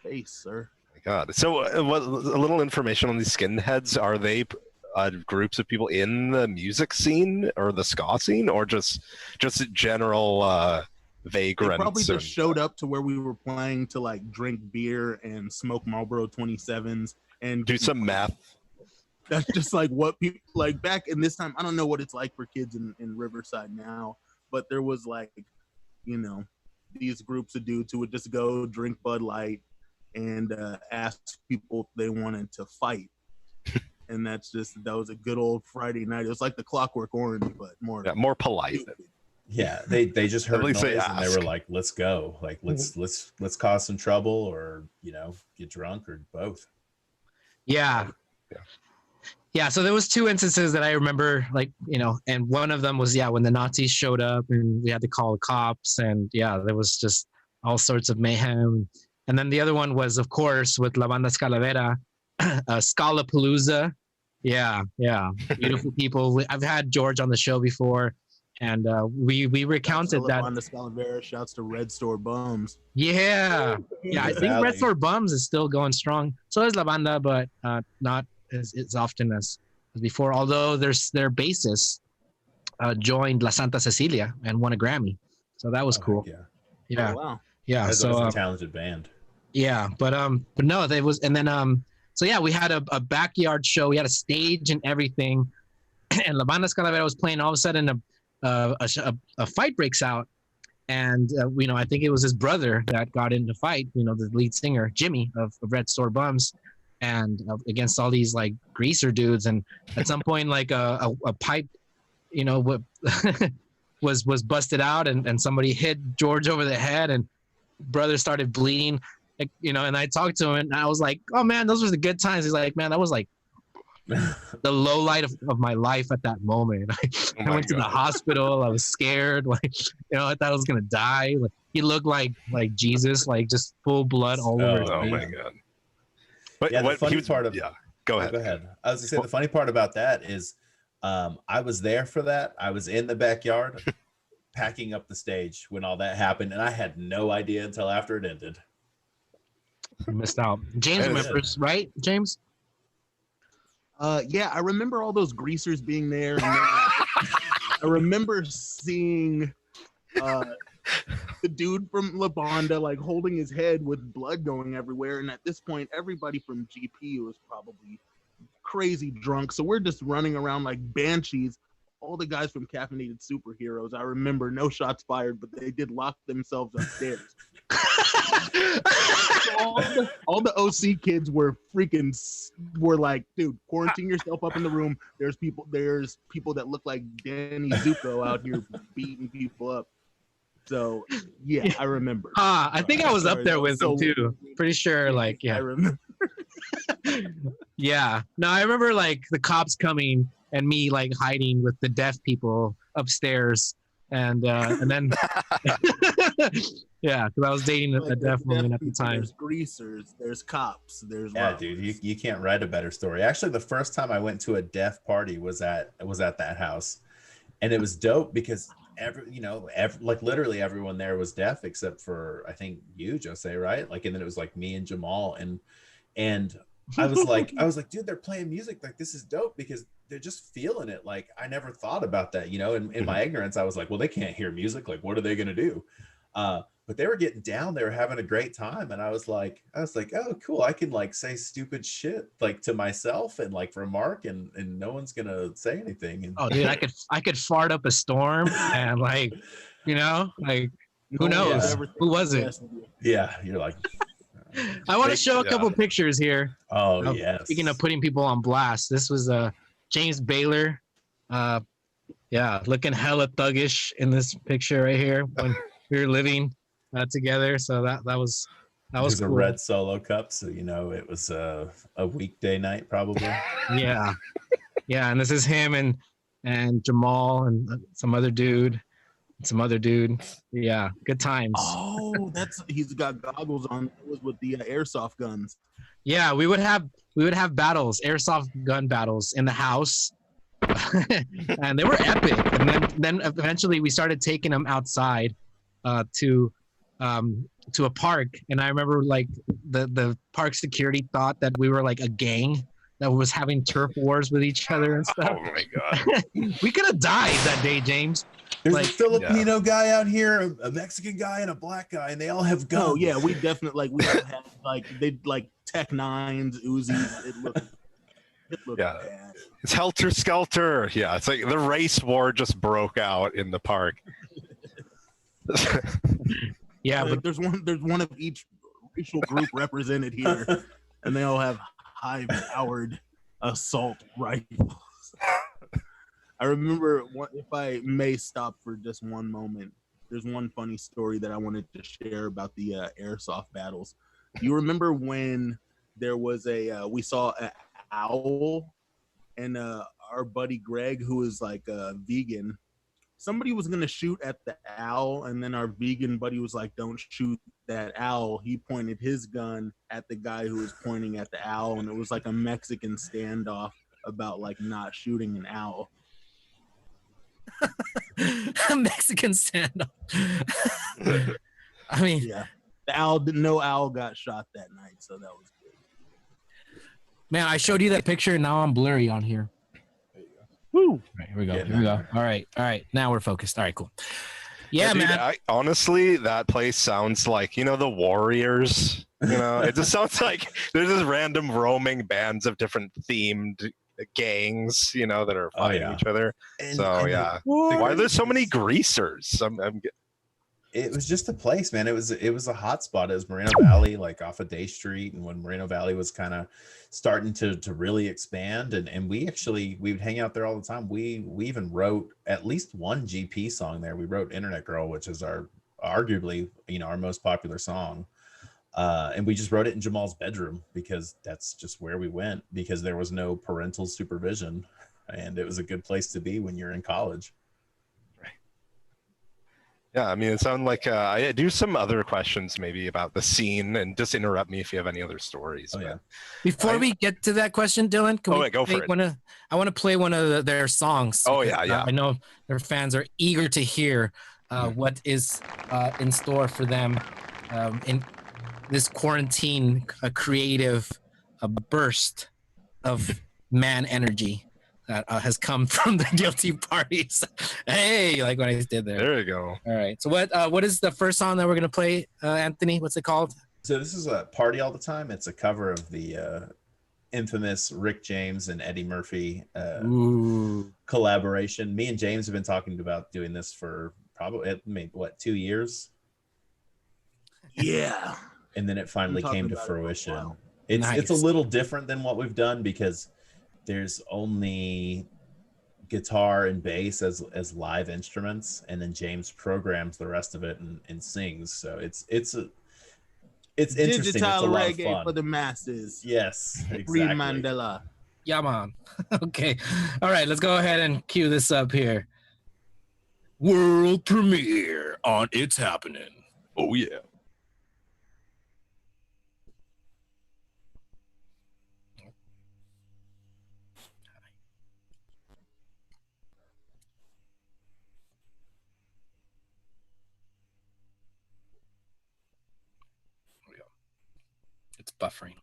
face, sir. My God. So, a little information on these skinheads. Are they groups of people in the music scene or the ska scene, or just general vagrants? They probably just showed up to where we were playing to like drink beer and smoke Marlboro 27s and do some meth. That's just like what people like back in this time. I don't know what it's like for kids in Riverside now, but there was like these groups of dudes who would just go drink Bud Light and ask people if they wanted to fight. And that was a good old Friday night. It was like the Clockwork Orange, but more polite. Stupid. Yeah, they just heard noise and they were like, "Let's go! Like let's cause some trouble, or get drunk, or both." Yeah. So there was two instances that I remember, like and one of them was when the Nazis showed up and we had to call the cops, and there was just all sorts of mayhem. And then the other one was, of course, with La Banda Scalavera. Scalapalooza. Yeah. Beautiful people. I've had George on the show before, and we recounted that. On the Scalavera, shouts to Red Store Bums. Yeah. I think Red Store Bums is still going strong. So is La Banda, but not as often as before. Although their bassist joined La Santa Cecilia and won a Grammy, so that was cool. Yeah. Oh, wow. Yeah. That's so a talented band. Yeah, but no, it was, and then so we had a backyard show. We had a stage and everything, and La Banda Calavera was playing. All of a sudden, a fight breaks out, and I think it was his brother that got in the fight. The lead singer Jimmy of Red Store Bums, and against all these like greaser dudes. And at some point, like a pipe, was busted out, and somebody hit George over the head, and brother started bleeding. And I talked to him, and I was like, "Oh man, those were the good times." He's like, "Man, that was like the low light of my life at that moment." I went to the hospital. I was scared. I thought I was gonna die. Like, he looked like Jesus, like just full blood all over his face. Oh my god! But yeah, what the funny he was, part of yeah, go ahead. Go ahead. I was gonna say the funny part about that is, I was there for that. I was in the backyard, packing up the stage when all that happened, and I had no idea until after it ended. You missed out. James remembers, right? James? Yeah, I remember all those greasers being there. And I remember seeing the dude from La Banda like holding his head with blood going everywhere. And at this point, everybody from GP was probably crazy drunk. So we're just running around like banshees. All the guys from Caffeinated Superheroes, I remember, no shots fired, but they did lock themselves upstairs. all the OC kids were like, dude, quarantine yourself up in the room. There's people that look like Danny Zuko out here beating people up. So yeah, I remember. I think I was up there with them too. Pretty sure, like, yeah. I remember. Yeah. No, I remember like the cops coming and me like hiding with the deaf people upstairs, and then yeah, because I was dating a deaf woman at the time. There's greasers, there's cops, there's dude, you can't write a better story. Actually, the first time I went to a deaf party was at that house, and it was dope because like literally everyone there was deaf except for I think you, Jose, right? Like, and then it was like me and Jamal, and I was like, dude, they're playing music, like this is dope because they're just feeling it. Like, I never thought about that, in my ignorance. I was like, well, they can't hear music, like what are they gonna do? But they were getting down, they were having a great time, and I was like, oh cool, I can like say stupid shit like to myself and like for Mark, and no one's gonna say anything. And oh dude, I could fart up a storm, and like who knows? Who was it? Yeah, you're like, I want to show a couple pictures here. Oh yeah. Speaking of putting people on blast, this was James Baylor. Looking hella thuggish in this picture right here when we were living together. So that was cool. A red Solo cup, so it was a weekday night probably. Yeah, and this is him and Jamal and some other dude. Yeah, good times. Oh, he's got goggles on. It was with the airsoft guns. Yeah, we would have battles, airsoft gun battles in the house. And they were epic. And then eventually we started taking them outside to a park. And I remember like the park security thought that we were like a gang that was having turf wars with each other and stuff. Oh my god. We could have died that day, James. There's a Filipino guy out here, a Mexican guy, and a black guy, and they all have guns. Oh yeah, we definitely we had they like Tech 9s, Uzis. It looked bad. It's helter skelter. Yeah, it's like the race war just broke out in the park. Yeah, but but there's one of each racial group represented here, and they all have high-powered assault rifles. I remember, if I may stop for just one moment, there's one funny story that I wanted to share about the airsoft battles. You remember when there was we saw an owl, and our buddy Greg, who is like a vegan, somebody was going to shoot at the owl, and then our vegan buddy was like, don't shoot that owl. He pointed his gun at the guy who was pointing at the owl, and it was like a Mexican standoff about like not shooting an owl. a Mexican standoff. I mean, yeah, no owl got shot that night, so that was good. Man, I showed you that picture, and now I'm blurry on here. There you go. Woo! Right, here we go. Here we go. All right. Now we're focused. All right, cool. Yeah, dude, man. Honestly, that place sounds like the Warriors. It just sounds like there's just random roaming bands of different themed gangs, you know, that are Oh, fighting yeah. each other. And- So and yeah, the why are there so crazy many is- greasers? It was just a place, man. It was a hot spot. It was Moreno Valley, like off of Day Street, and when Moreno Valley was kind of starting to really expand, and we would hang out there all the time. We even wrote at least one GP song there. We wrote Internet Girl, which is our arguably, you know, our most popular song. And we just wrote it in Jamal's bedroom because that's just where we went, because there was no parental supervision, and it was a good place to be when you're in college. Yeah, I mean, it sounded like I do some other questions maybe about the scene, and just interrupt me if you have any other stories. Oh, yeah. Before we get to that question, Dylan, can we go for it. I want to play one of their songs. Oh, because, yeah. I know their fans are eager to hear what is in store for them in this quarantine, a creative burst of man energy that has come from the guilty parties. Hey, like what I did there. There you go. All right. So what is the first song that we're gonna play, Anthony? What's it called? So this is a Party All the Time. It's a cover of the infamous Rick James and Eddie Murphy collaboration. Me and James have been talking about doing this for probably, maybe, 2 years? Yeah. And then it finally came to fruition. Wow. It's a little different than what we've done because there's only guitar and bass as live instruments, and then James programs the rest of it and sings. So it's interesting. Digital It's a lot of reggae fun for the masses. Yes, exactly. Free Mandela. Yeah, man. Okay. All right. Let's go ahead and cue this up here. World premiere on It's Happening. Oh yeah. It's buffering.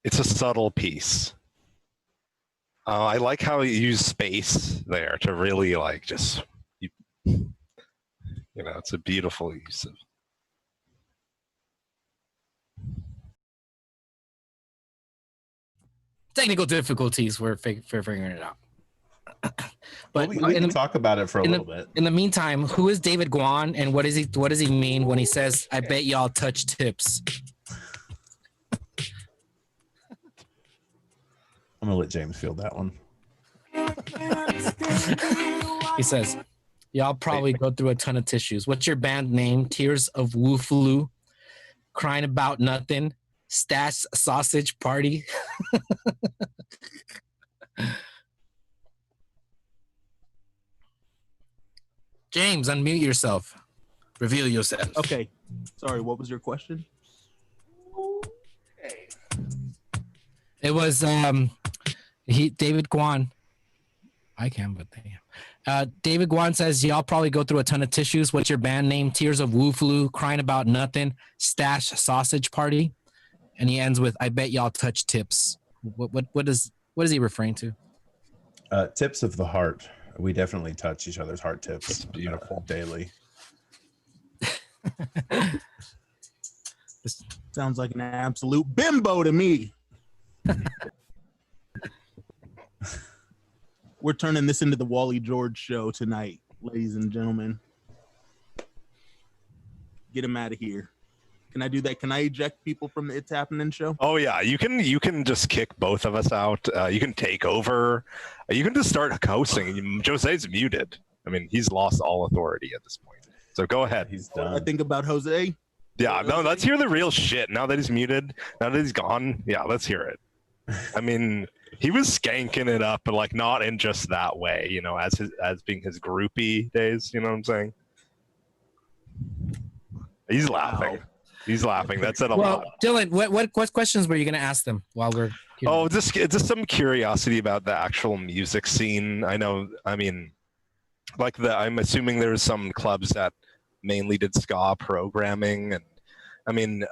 It's a subtle piece. I like how you use space there to really like just, you know, it's a beautiful use of. Technical difficulties. We're figuring it out. But we can talk about it for a little bit. In the meantime, who is David Guan, and what does he mean when he says, "I bet y'all touch tips"? I'm gonna let James field that one. He says, "Y'all probably go through a ton of tissues. What's your band name? Tears of Woofaloo, Crying About Nothing, Stash Sausage Party." James, unmute yourself. Reveal yourself. Okay. Sorry, what was your question? It was David Guan. I can, but David Guan says, y'all probably go through a ton of tissues. What's your band name? Tears of Woofaloo, Crying About Nothing, Stash Sausage Party. And he ends with, I bet y'all touch tips. What is he referring to? Tips of the heart. We definitely touch each other's heart tips. It's beautiful. Daily. Sounds like an absolute bimbo to me. We're turning this into the Wally George show tonight, ladies and gentlemen. get him out of here. Can I do that? Can I eject people from the It's Happening show? Oh yeah, you can just kick both of us out. You can take over. You can just start hosting. Jose's muted. I mean, he's lost all authority at this point. So go ahead. He's What do I done. think about Jose? Yeah, no, let's hear the real shit. Now that he's muted, now that he's gone, yeah, let's hear it. I mean, he was skanking it up, but like not in just that way, you know, as being his groupie days. You know what I'm saying? He's laughing. He's laughing. That said a Well, lot. Dylan, what questions were you gonna ask them while we're? Oh, just some curiosity about the actual music scene. I know. I mean, like I'm assuming there's some clubs that mainly did ska programming, and I mean,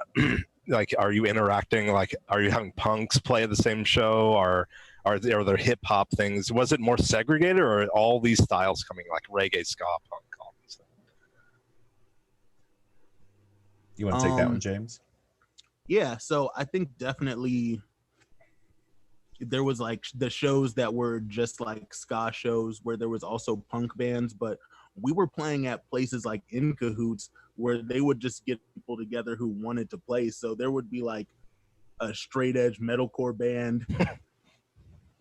like, are you interacting? Like, are you having punks play at the same show? Are there hip hop things? Was it more segregated, or are all these styles coming like reggae, ska, punk, all these things? You want to take that one, James? Yeah, so I think definitely there was like the shows that were just like ska shows where there was also punk bands, but we were playing at places like In Cahoots where they would just get people together who wanted to play. So there would be like a straight edge metalcore band,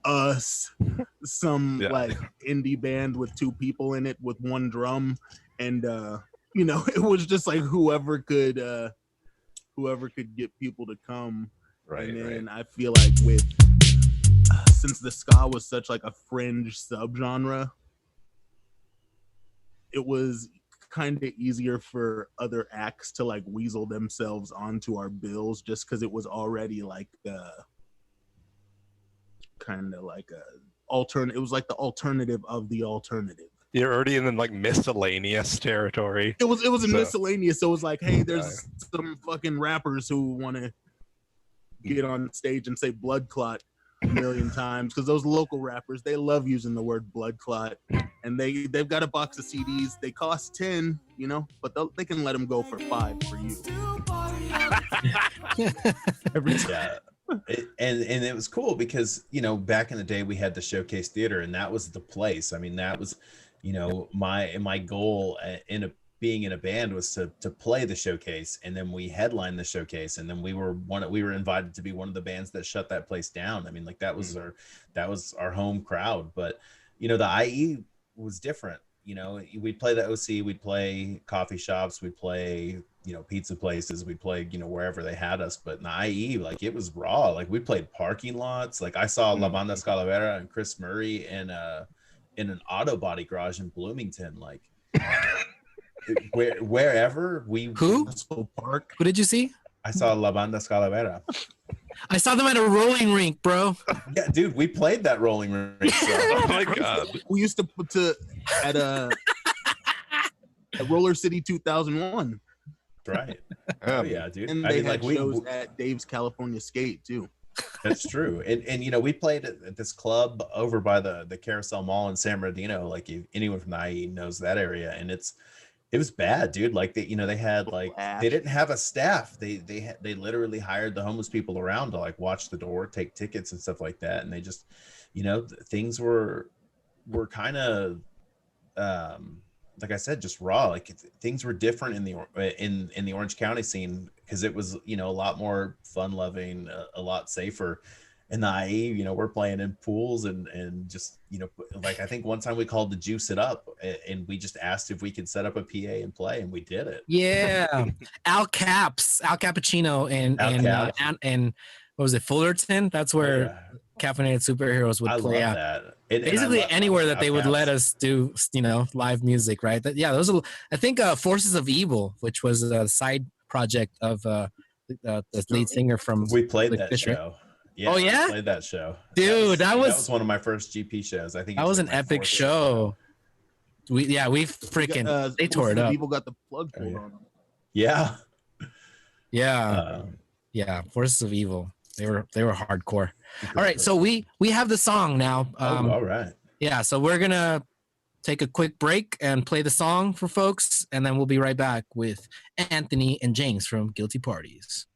us, some like indie band with 2 people in it with 1 drum, and you know, it was just like whoever could get people to come. Right. And then I feel like with since the ska was such like a fringe subgenre, it was kind of easier for other acts to like weasel themselves onto our bills just because it was already like kind of like it was like the alternative of the alternative. You're already in like miscellaneous territory. It was in miscellaneous, so it was like, hey, there's some fucking rappers who want to get on stage and say blood clot a million times, because those local rappers, they love using the word blood clot, and they've got a box of CDs. They cost 10, you know, but they can let them go for 5 for you. Every time. And it was cool because, you know, back in the day we had the Showcase Theater, and that was the place. I mean, that was, you know, my goal being in a band was to play the Showcase, and then we headlined the Showcase, and then we were invited to be one of the bands that shut that place down. I mean, like that was our home crowd. But, you know, the IE was different. You know, we'd play the OC, we'd play coffee shops, we'd play, you know, pizza places, we'd play, you know, wherever they had us. But in the IE, like, it was raw. Like, we played parking lots. Like, I saw La Banda Scalavera and Chris Murray in an auto body garage in Bloomington. Like, wherever we park. Who did you see? I saw La Banda Scalavera. I saw them at a rolling rink, bro. Yeah, dude, we played that rolling rink. So. Oh my god. We used to put at Roller City 2001. Right. Oh yeah, dude. And they had shows at Dave's California Skate too. That's true. And you know, we played at this club over by the Carousel Mall in San Bernardino. Like, if anyone from the IE knows that area, and it was bad, dude. Like, they, you know, they had like, they didn't have a staff. They literally hired the homeless people around to like watch the door, take tickets and stuff like that. And they just, you know, things were kind of, like I said, just raw. Like, things were different in the Orange County scene, because it was, you know, a lot more fun loving, a lot safer. In the IE, you know, we're playing in pools and just, you know, like, I think one time we called to juice it up, and we just asked if we could set up a PA and play, and we did it. Yeah. Al Cappuccino and what was it, Fullerton? That's where Caffeinated Superheroes would play love out. that. Basically anywhere that they would let us do, you know, live music, right? Those are, I think, Forces of Evil, which was a side project of the lead singer from We played that Fisher. show. Yeah, oh yeah, we played that show, dude. That was one of my first GP shows. I think that was an epic show. We freaking they tore it up. People got the plug pulled on them. Yeah, yeah. Forces of Evil. They were hardcore. All right, so we have the song now. All right. Yeah, so we're gonna take a quick break and play the song for folks, and then we'll be right back with Anthony and James from Guilty Parties.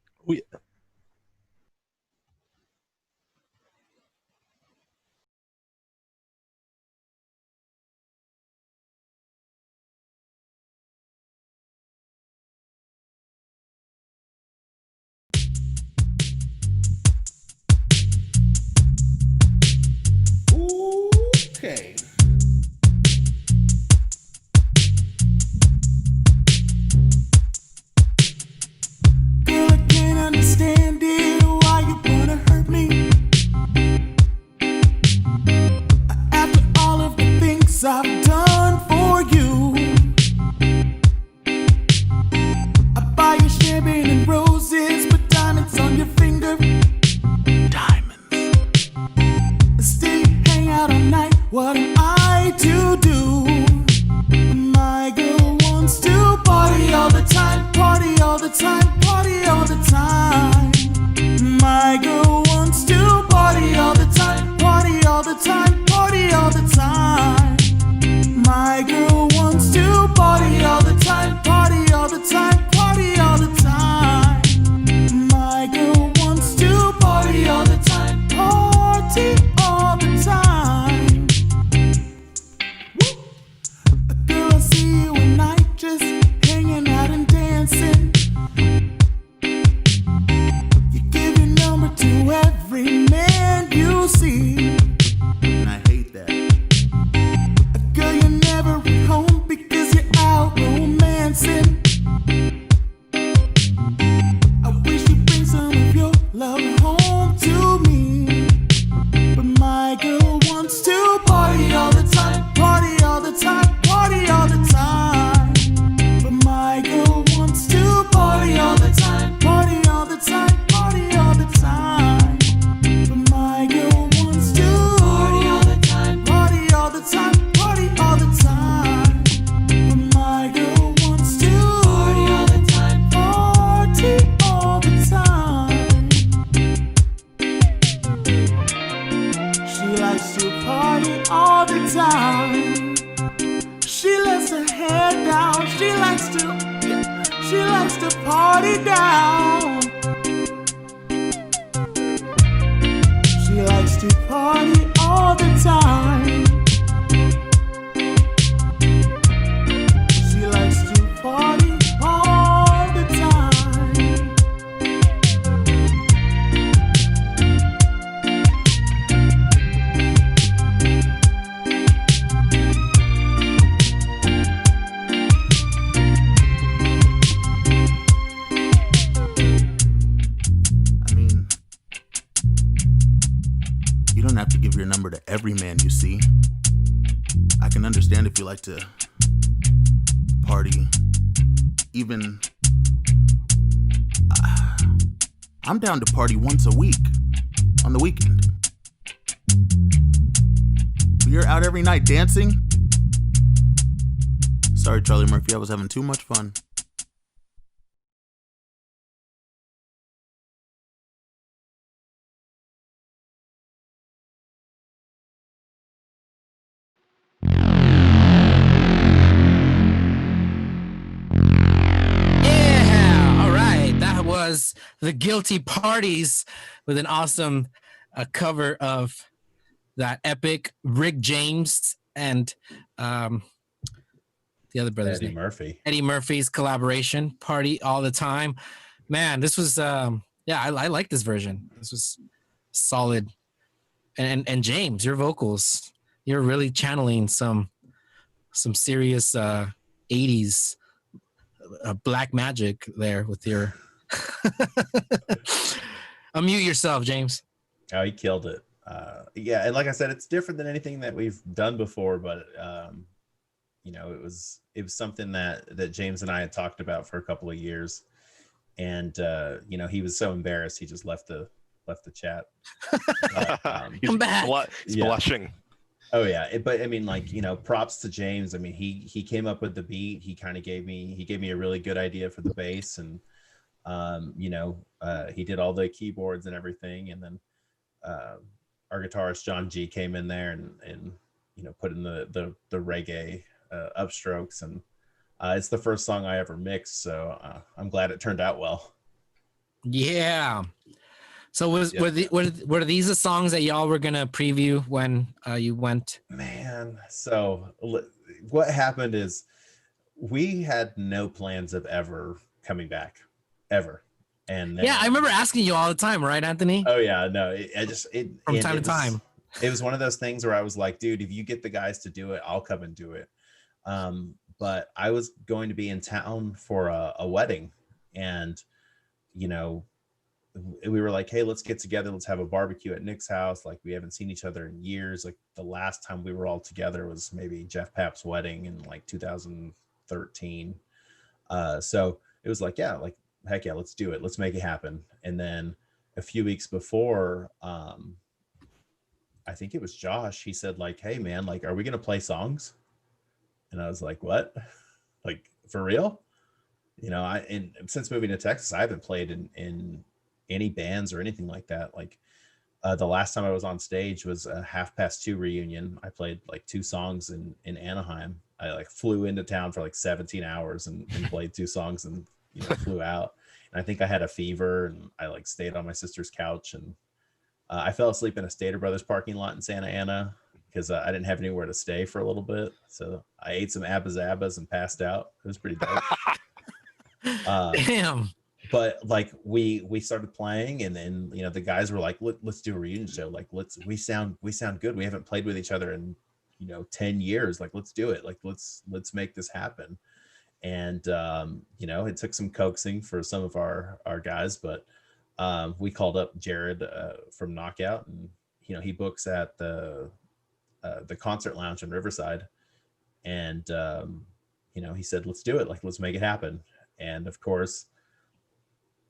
Okay. Girl, I can't understand it. Why you wanna hurt me? After all of the things I've done for you, I buy you champagne and roses, put diamonds on your finger. Diamonds. Stay, hang out all night. What am I to do? My girl wants to party all the time, party all the time, party all the time. My girl wants to party all the time, party all the time, party all the time. My girl wants to party all the time, party all the time, party all the time. My girl wants to party all the time, party all the time. Girl, I see you at night just hanging out and dancing. You give your number to every man you see. And I hate that. Girl, you're never at home because you're out romancing. I wish you'd bring some of your love home to me. But my girl wants to party all the time, party all the time, party all the time. But my girl wants to party all the time, party all the time, party all the time. But my girl wants to party all the time, party all the time, party all the time. But my girl wants to party all the time, party all the time. She likes to party all the time. She lets her hair down. She likes to party down. She likes to party all the time. She likes to party all the time. I mean, you don't have to give your number to every man you see. I can understand if you like to party. Even I'm down to party once a week on the weekend. If you're out every night dancing, sorry, Charlie Murphy, I was having too much fun. Yeah, all right. That was The Guilty Parties with an awesome cover of that epic Rick James and the other brother's Eddie name. Murphy. Eddie Murphy's collaboration, Party All the Time. Man, this was I like this version. This was solid. And James, your vocals, you're really channeling some serious 80s black magic there with your unmute yourself, James. Oh, he killed it. Yeah, and like I said, it's different than anything that we've done before, but you know, it was something that James and I had talked about for a couple of years, and you know, he was so embarrassed he just left the chat. But, Come back. He's blushing. Oh yeah, but I mean, like, you know, props to James. I mean, he came up with the beat. He kind of gave me a really good idea for the bass, and you know, he did all the keyboards and everything, and then our guitarist John G came in there and you know, put in the reggae upstrokes, and it's the first song I ever mixed, so I'm glad it turned out well. Yeah. So were these the songs that y'all were gonna preview when you went? Man, so what happened is we had no plans of ever coming back, ever. And then, Yeah, I remember asking you all the time, right, Anthony? oh yeah, no, From time to time. it was one of those things where I was like, dude, if you get the guys to do it, I'll come and do it. But I was going to be in town for a wedding, and you know, we were like, hey, let's get together, let's have a barbecue at Nick's house. Like, we haven't seen each other in years. Like, the last time we were all together was maybe Jeff Papp's wedding in like 2013. So it was like, yeah, like, heck yeah, let's do it, let's make it happen. And then a few weeks before, I think it was Josh, he said like, hey man, like, are we gonna play songs? And I was like, what? Like, for real? You know, and since moving to Texas, I haven't played in any bands or anything like that. Like, the last time I was on stage was a 2:30 reunion. I played like 2 songs in Anaheim. I like flew into town for like 17 hours and played 2 songs and, you know, flew out. And I think I had a fever, and I like stayed on my sister's couch, and I fell asleep in a Stater Brothers parking lot in Santa Ana because I didn't have anywhere to stay for a little bit. So I ate some Abba Zabbas and passed out. It was pretty dope. Damn. But like we started playing, and then, you know, the guys were like, let's do a reunion show. Like, we sound good. We haven't played with each other in, you know, 10 years. Like, let's do it. Like, let's make this happen. And you know, it took some coaxing for some of our guys, but we called up Jared from Knockout, and you know, he books at the concert lounge in Riverside, and you know, he said, let's do it. Like, let's make it happen. And of course,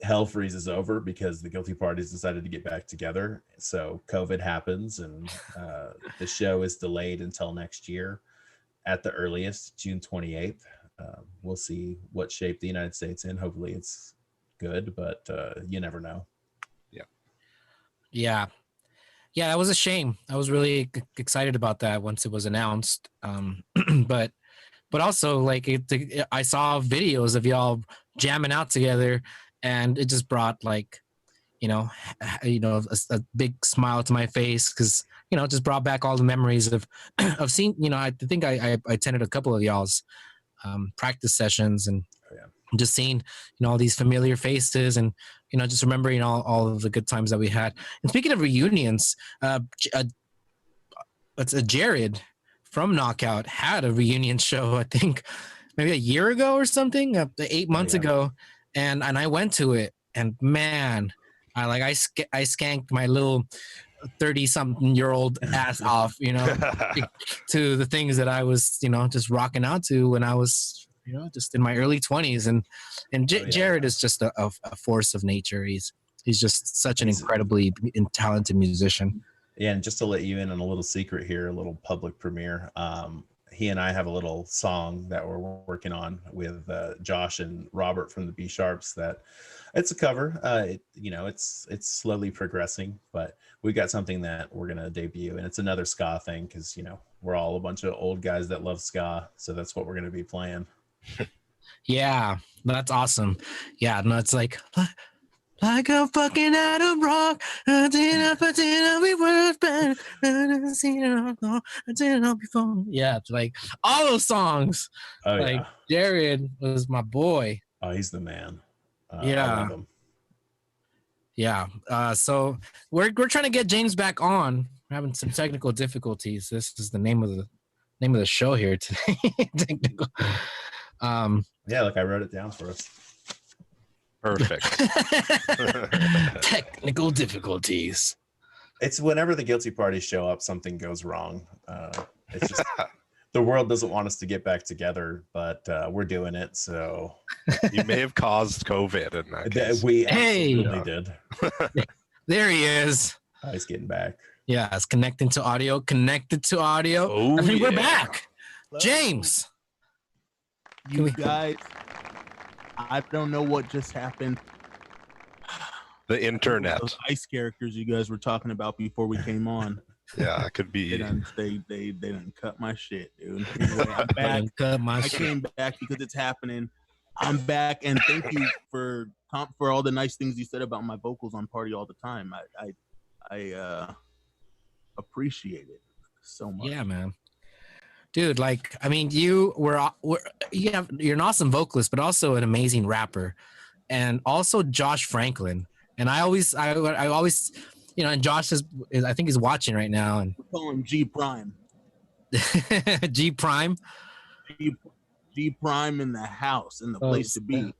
hell freezes over because the guilty parties decided to get back together. So COVID happens, and the show is delayed until next year at the earliest, June 28th. We'll see what shape the United States in. Hopefully it's good, but you never know. Yeah, that was a shame. I was really excited about that once it was announced. But also, like, I saw videos of y'all jamming out together, and it just brought, like, you know, a big smile to my face, because, you know, it just brought back all the memories of seeing, you know, I think I attended a couple of y'all's practice sessions, and just seeing, you know, all these familiar faces, and, you know, just remembering all of the good times that we had. And speaking of reunions, it's Jared from Knockout had a reunion show, I think maybe a year ago or something, 8 months ago, and I went to it, and man, I skanked my little 30-something-year-old ass off, you know, to the things that I was, you know, just rocking out to when I was, you know, just in my early 20s. And Jared is just a force of nature. He's just such an incredibly talented musician. Yeah, and just to let you in on a little secret here, a little public premiere, he and I have a little song that we're working on with Josh and Robert from the B Sharps. That it's a cover. You know, it's slowly progressing, but we got something that we're gonna debut, and it's another ska thing, because, you know, we're all a bunch of old guys that love ska, so that's what we're gonna be playing. Yeah, that's awesome. Yeah, no, it's like a fucking Adam Rock. I didn't we were better. I didn't see it before. Yeah, it's like all those songs. Oh, like, yeah. Jared was my boy. Oh, he's the man. Yeah. I love him. Yeah. So we're trying to get James back on. We're having some technical difficulties. This is the name of the show here today. Technical. Yeah, like I wrote it down for us. Perfect. Technical difficulties. It's whenever the guilty parties show up, something goes wrong. It's just the world doesn't want us to get back together, but we're doing it. So You may have caused COVID in that case. we Hey! absolutely did. There he is. Oh, he's getting back. Yeah, it's connected to audio. Oh, I think we're yeah. back. James. You guys, I don't know what just happened. The internet. Those ice characters you guys were talking about before we came on. Yeah, it could be. They done cut my shit, dude. Anyway, I'm back. I came back because it's happening. I'm back, and thank you for all the nice things you said about my vocals on Party All the Time. I appreciate it so much. Yeah, man. Dude, like, I mean, you're an awesome vocalist, but also an amazing rapper, and also Josh Franklin. And I always, and Josh is I think he's watching right now, and We call him G Prime. G Prime. G Prime in the house, in the place to be.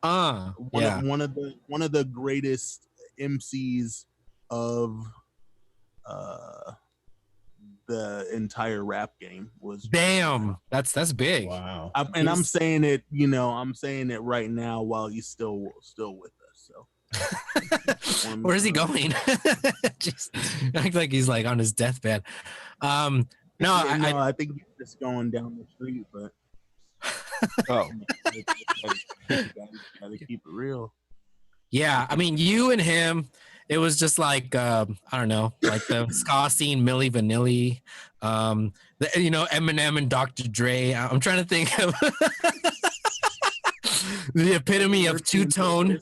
Yeah. One of the greatest MCs of the entire rap game was. Damn, that's big. Wow. I'm saying it, I'm saying it right now while he's still with us. So Where is he going? Just act like he's like on his deathbed. No, I think he's just going down the street, but Oh, gotta keep it real. yeah, I mean, you and him, it was just like I don't know, like the ska scene, Milli Vanilli, Eminem and Dr. Dre. I'm trying to think of the epitome of two-tone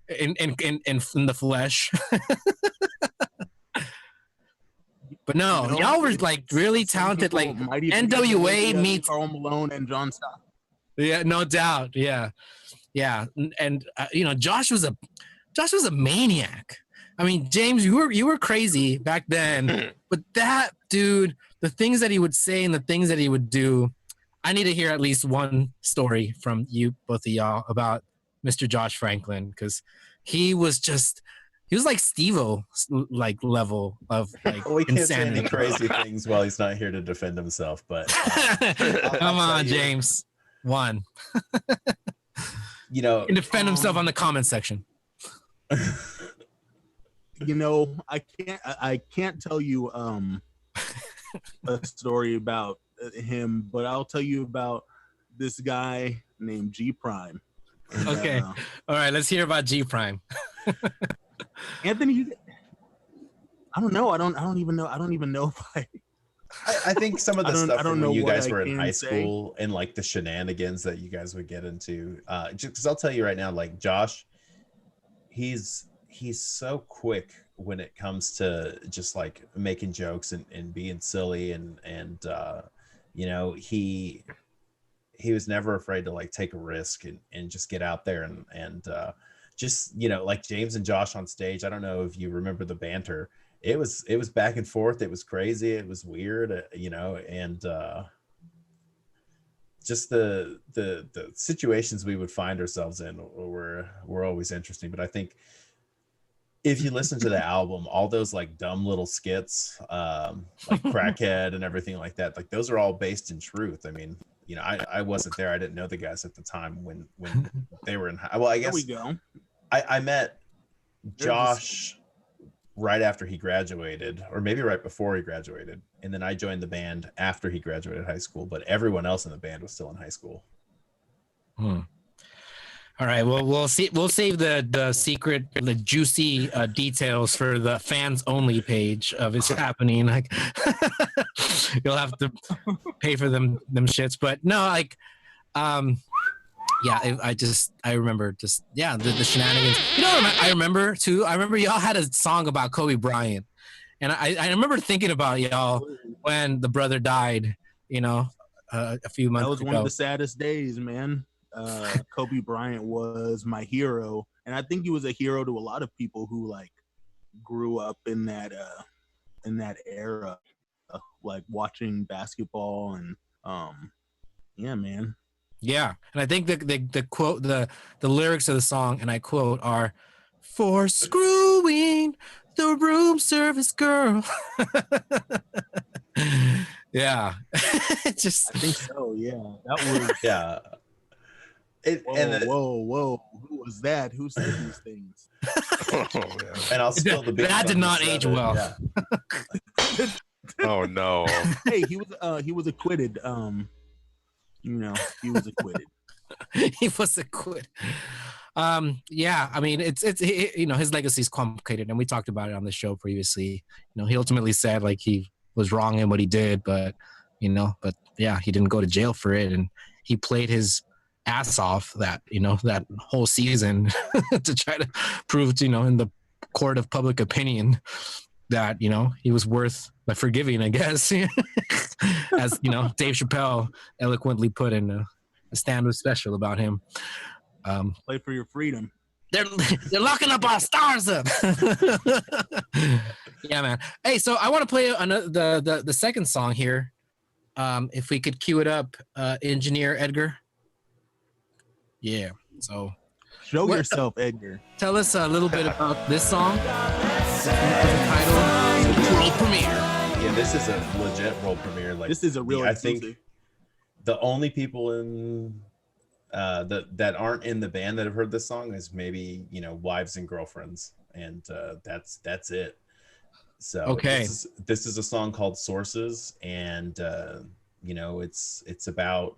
in the flesh. But no, y'all were like really talented. Like NWA meets Karl Malone and John Stockton. Yeah, no doubt. Yeah. And Josh was a maniac. I mean, James, you were crazy back then, but that dude, the things that he would say and the things that he would do, I need to hear at least one story from you, both of y'all, about Mr. Josh Franklin, because he was like Steve-O like level of like Well, we can't say insanity. any crazy things while he's not here to defend himself. But Come on, James. One. you know, And defend himself on the comment section. I can't tell you a story about him, but I'll tell you about this guy named G Prime. Okay. All right, let's hear about G Prime. Anthony, I don't know. I don't even know if I think some of the stuff from when you guys were in high say. school and like the shenanigans that you guys would get into. Just because I'll tell you right now, like Josh, he's so quick when it comes to just like making jokes and being silly and he was never afraid to like take a risk and just get out there and just like James and Josh on stage. I don't know if you remember the banter. It was back and forth. It was crazy. It was weird, and just the situations we would find ourselves in were always interesting. But I think if you listen to the album, all those like dumb little skits, like Crackhead and everything like that, like those are all based in truth. I mean, I wasn't there. I didn't know the guys at the time when they were in high. Well, I guess there we go. I met Josh right after he graduated, or maybe right before he graduated, and then I joined the band after he graduated high school. But everyone else in the band was still in high school. All right. Well, we'll see. We'll save the secret, the juicy details for the fans only page of It's Happening. Like, you'll have to pay for them shits. But no, like, yeah. I remember the shenanigans. I remember too. I remember y'all had a song about Kobe Bryant, and I remember thinking about y'all when the brother died. A few months ago. That was one of the saddest days, man. Kobe Bryant was my hero, and I think he was a hero to a lot of people who like grew up in that era, like watching basketball and yeah, man. Yeah, and I think the quote, the lyrics of the song, and I quote, are "for screwing the room service girl." Yeah, just I think so. Yeah, that was Yeah. Whoa! Who was that? Who said these things? And I'll spill the beans. That did not age well. Yeah. oh no. Hey, he was acquitted. He was acquitted. He was acquitted. Yeah, I mean, it's his legacy is complicated, and we talked about it on the show previously. He ultimately said like he was wrong in what he did, but yeah, he didn't go to jail for it, and he played his ass off that whole season to try to prove in the court of public opinion that he was worth the forgiving, I guess. As Dave Chappelle eloquently put in a stand-up special about him. Play for your freedom. They're they're locking up our stars up. Yeah, man. Hey, so I want to play another the second song here. If we could cue it up, Engineer Edgar. Yeah. So Show yourself, Edgar. tell us a little bit about this song. Title world premiere. Yeah, this is a legit world premiere. Like, This is a real I exclusive. think the only people in that aren't in the band that have heard this song is maybe, you know, wives and girlfriends, and that's it. So Okay. this is a song called Sources, and you know, it's about,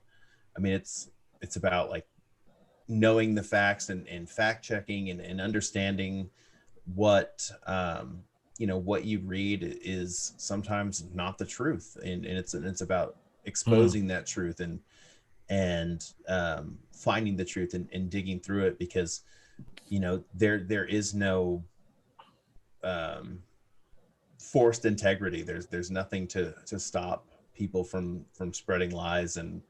I mean, it's about like knowing the facts and fact checking and understanding what you know, what you read is sometimes not the truth, and it's about exposing that truth and finding the truth and digging through it, because, you know, there is no forced integrity. There's nothing to stop people from spreading lies and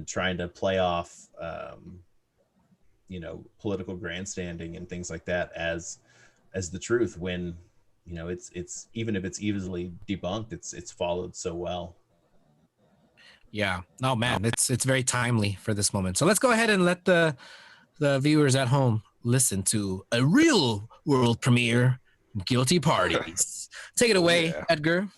trying to play off you know, political grandstanding and things like that as the truth, when, you know, it's even if it's easily debunked, it's followed so well. Yeah. No, man, it's very timely for this moment. So let's go ahead and let the viewers at home listen to a real world premiere, Guilty Parties. Take it away, Yeah. Edgar.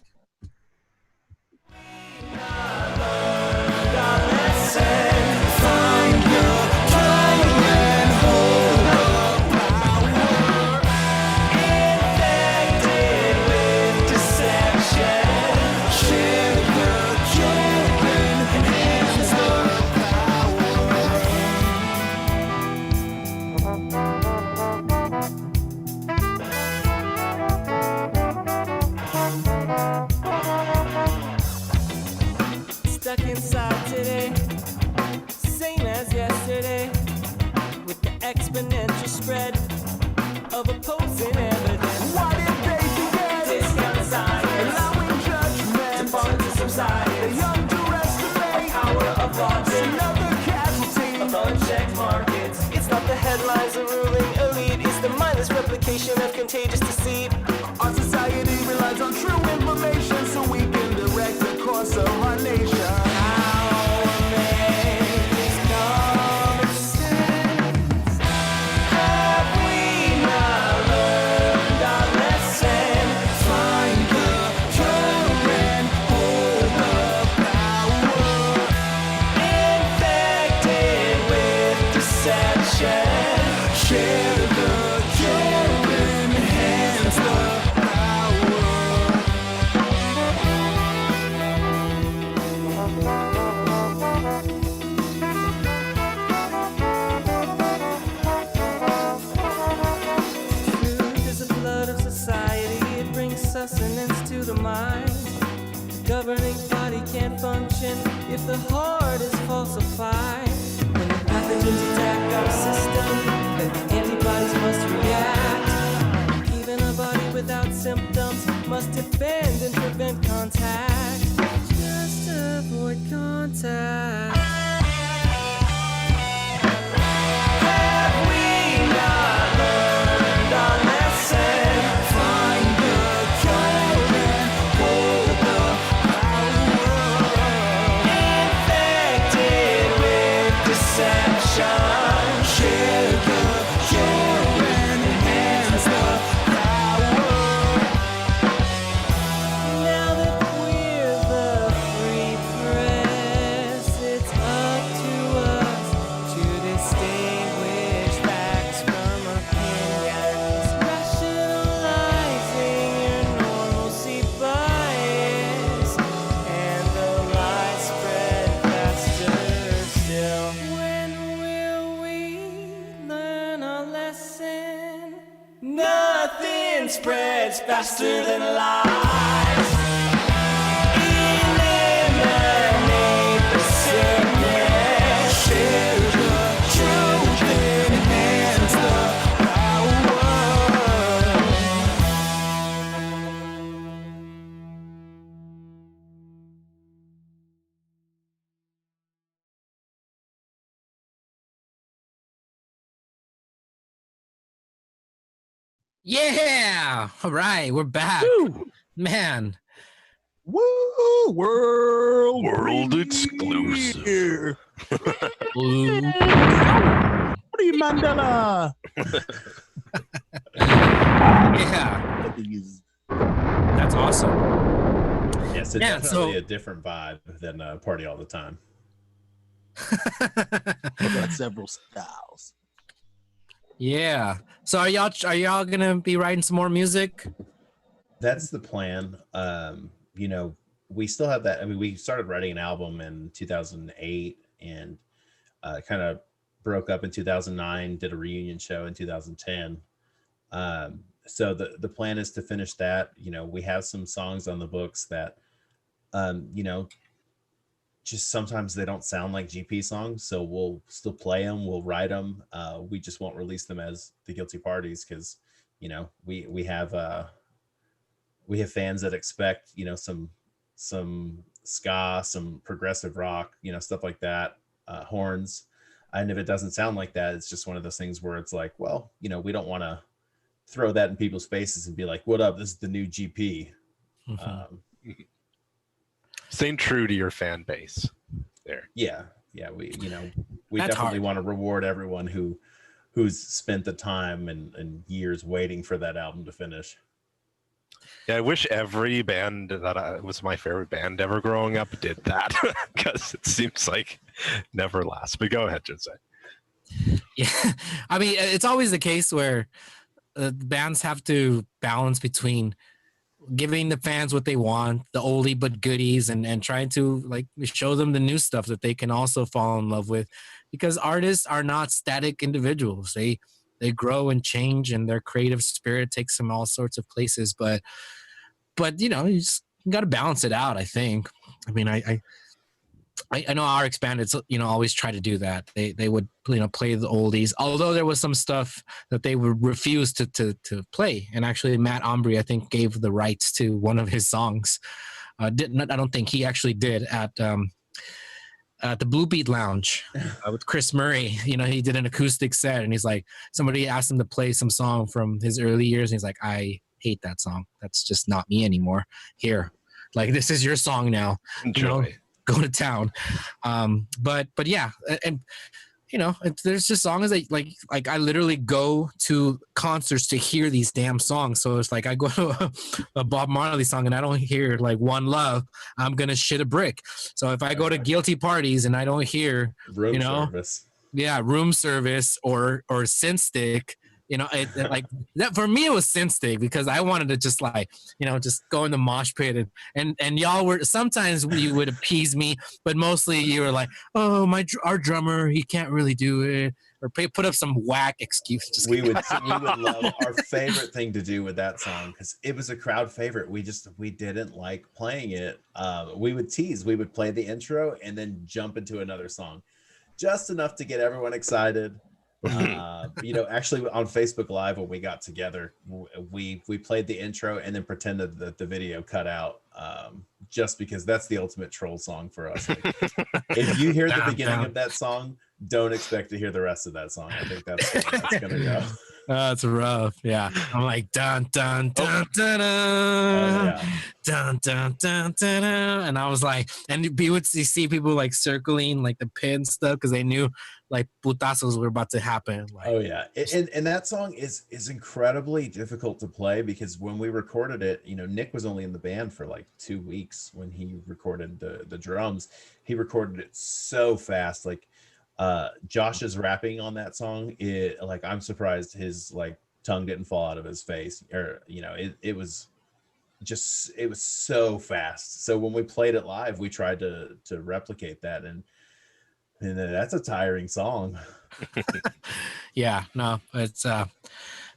Stuck inside today, same as yesterday, with the exponential spread of opposing evidence. Why did they forget? Discount science, Allowing judgment to fall into subsidence, the underestimate power of logic, another casualty. of unchecked markets. It's not the headlines of ruling elite, it's the mindless replication of contagious deceit. Our society relies on true information so we can direct the course of our nation. Share the joy and enhance the Truth is the blood of society, it brings sustenance to the mind. The governing body can't function if the heart is falsified. When the pathogens attack our system, then the antibodies must react. Even a body without symptoms must defend and prevent contact. Just avoid contact. Have we not learned our lesson? Find the cure and hold the power. Infected with deception. Share the cure and enhance the power. Now that we're the free press, it's up to us to distinguish facts from opinions, rationalizing your normalcy bias, and the lies spread faster still. When will we learn our lesson? Nothing spreads faster than lies. Yeah. All right, we're back. Woo! Man. Woo! World World exclusive. premiere. Blue. Free Mandela. Yeah. I think he's That's awesome. Yeah, so Yeah, definitely so- a different vibe than Party All the Time. got several styles. Yeah. So are y'all gonna be writing some more music? That's the plan. You know, we still have that. I mean, we started writing an album in 2008 and kind of broke up in 2009, did a reunion show in 2010. So the plan is to finish that. You know, we have some songs on the books that, you know, just sometimes they don't sound like GP songs. So we'll still play them. We'll write them. We just won't release them as the Guilty Parties because, you know, we have fans that expect, you know, some ska, some progressive rock, you know, stuff like that, horns. And if it doesn't sound like that, it's just one of those things where it's like, well, you know, we don't want to throw that in people's faces and be like, what up? This is the new GP. Staying true to your fan base there. Yeah. We That's definitely hard. want to reward everyone who's spent the time and years waiting for that album to finish. Yeah, I wish every band that was my favorite band ever growing up did that because it seems like never lasts. But go ahead, Jose. Yeah. I mean, it's always the case where bands have to balance between giving the fans what they want, the oldie but goodies, and trying to like show them the new stuff that they can also fall in love with, because artists are not static individuals. They grow and change, and their creative spirit takes them all sorts of places. But you know, you just got to balance it out, I think. I mean, I know our expandeds, you know, always try to do that. They would, you know, play the oldies, although there was some stuff that they would refuse to play. And actually, Matt Ombry, I think, gave the rights to one of his songs. I don't think he actually did at the Blue Beat Lounge with Chris Murray. You know, he did an acoustic set, and he's like, somebody asked him to play some song from his early years, and he's like, I hate that song. That's just not me anymore. Here, like, this is your song now. Enjoy. You know, go to town. But yeah, and you know, there's just songs that like I literally go to concerts to hear these damn songs. So it's like I go to a Bob Marley song and I don't hear like One Love, I'm gonna shit a brick. So if I go to Guilty Parties and I don't hear Room you know, service. yeah, Room Service or Synth Stick, you know, it like that for me it was Synth Stick, because I wanted to just like, you know, just go in the mosh pit and y'all were, sometimes you would appease me, but mostly you were like, oh, our drummer, he can't really do it, or put up some whack excuse. Just We would love our favorite thing to do with that song, because it was a crowd favorite. We didn't like playing it. We would tease. We would play the intro and then jump into another song, just enough to get everyone excited. You know, actually on Facebook Live when we got together, we played the intro and then pretended that the video cut out, just because that's the ultimate troll song for us. Like, if you hear the beginning of that song, don't expect to hear the rest of that song. I think that's gonna go. That's rough. Yeah, I'm like dun dun dun dun dun, Yeah. dun dun dun dun, dun, and I was like, and you would see people like circling like the pin stuff because they knew like putazos were about to happen. Like, Oh yeah, and that song is incredibly difficult to play, because when we recorded it, you know, Nick was only in the band for like 2 weeks when he recorded the drums. He recorded it so fast. Like Josh's rapping on that song, like I'm surprised his like tongue didn't fall out of his face, or you know, it was so fast. So when we played it live, we tried to replicate that, and that's a tiring song. yeah, no, it's but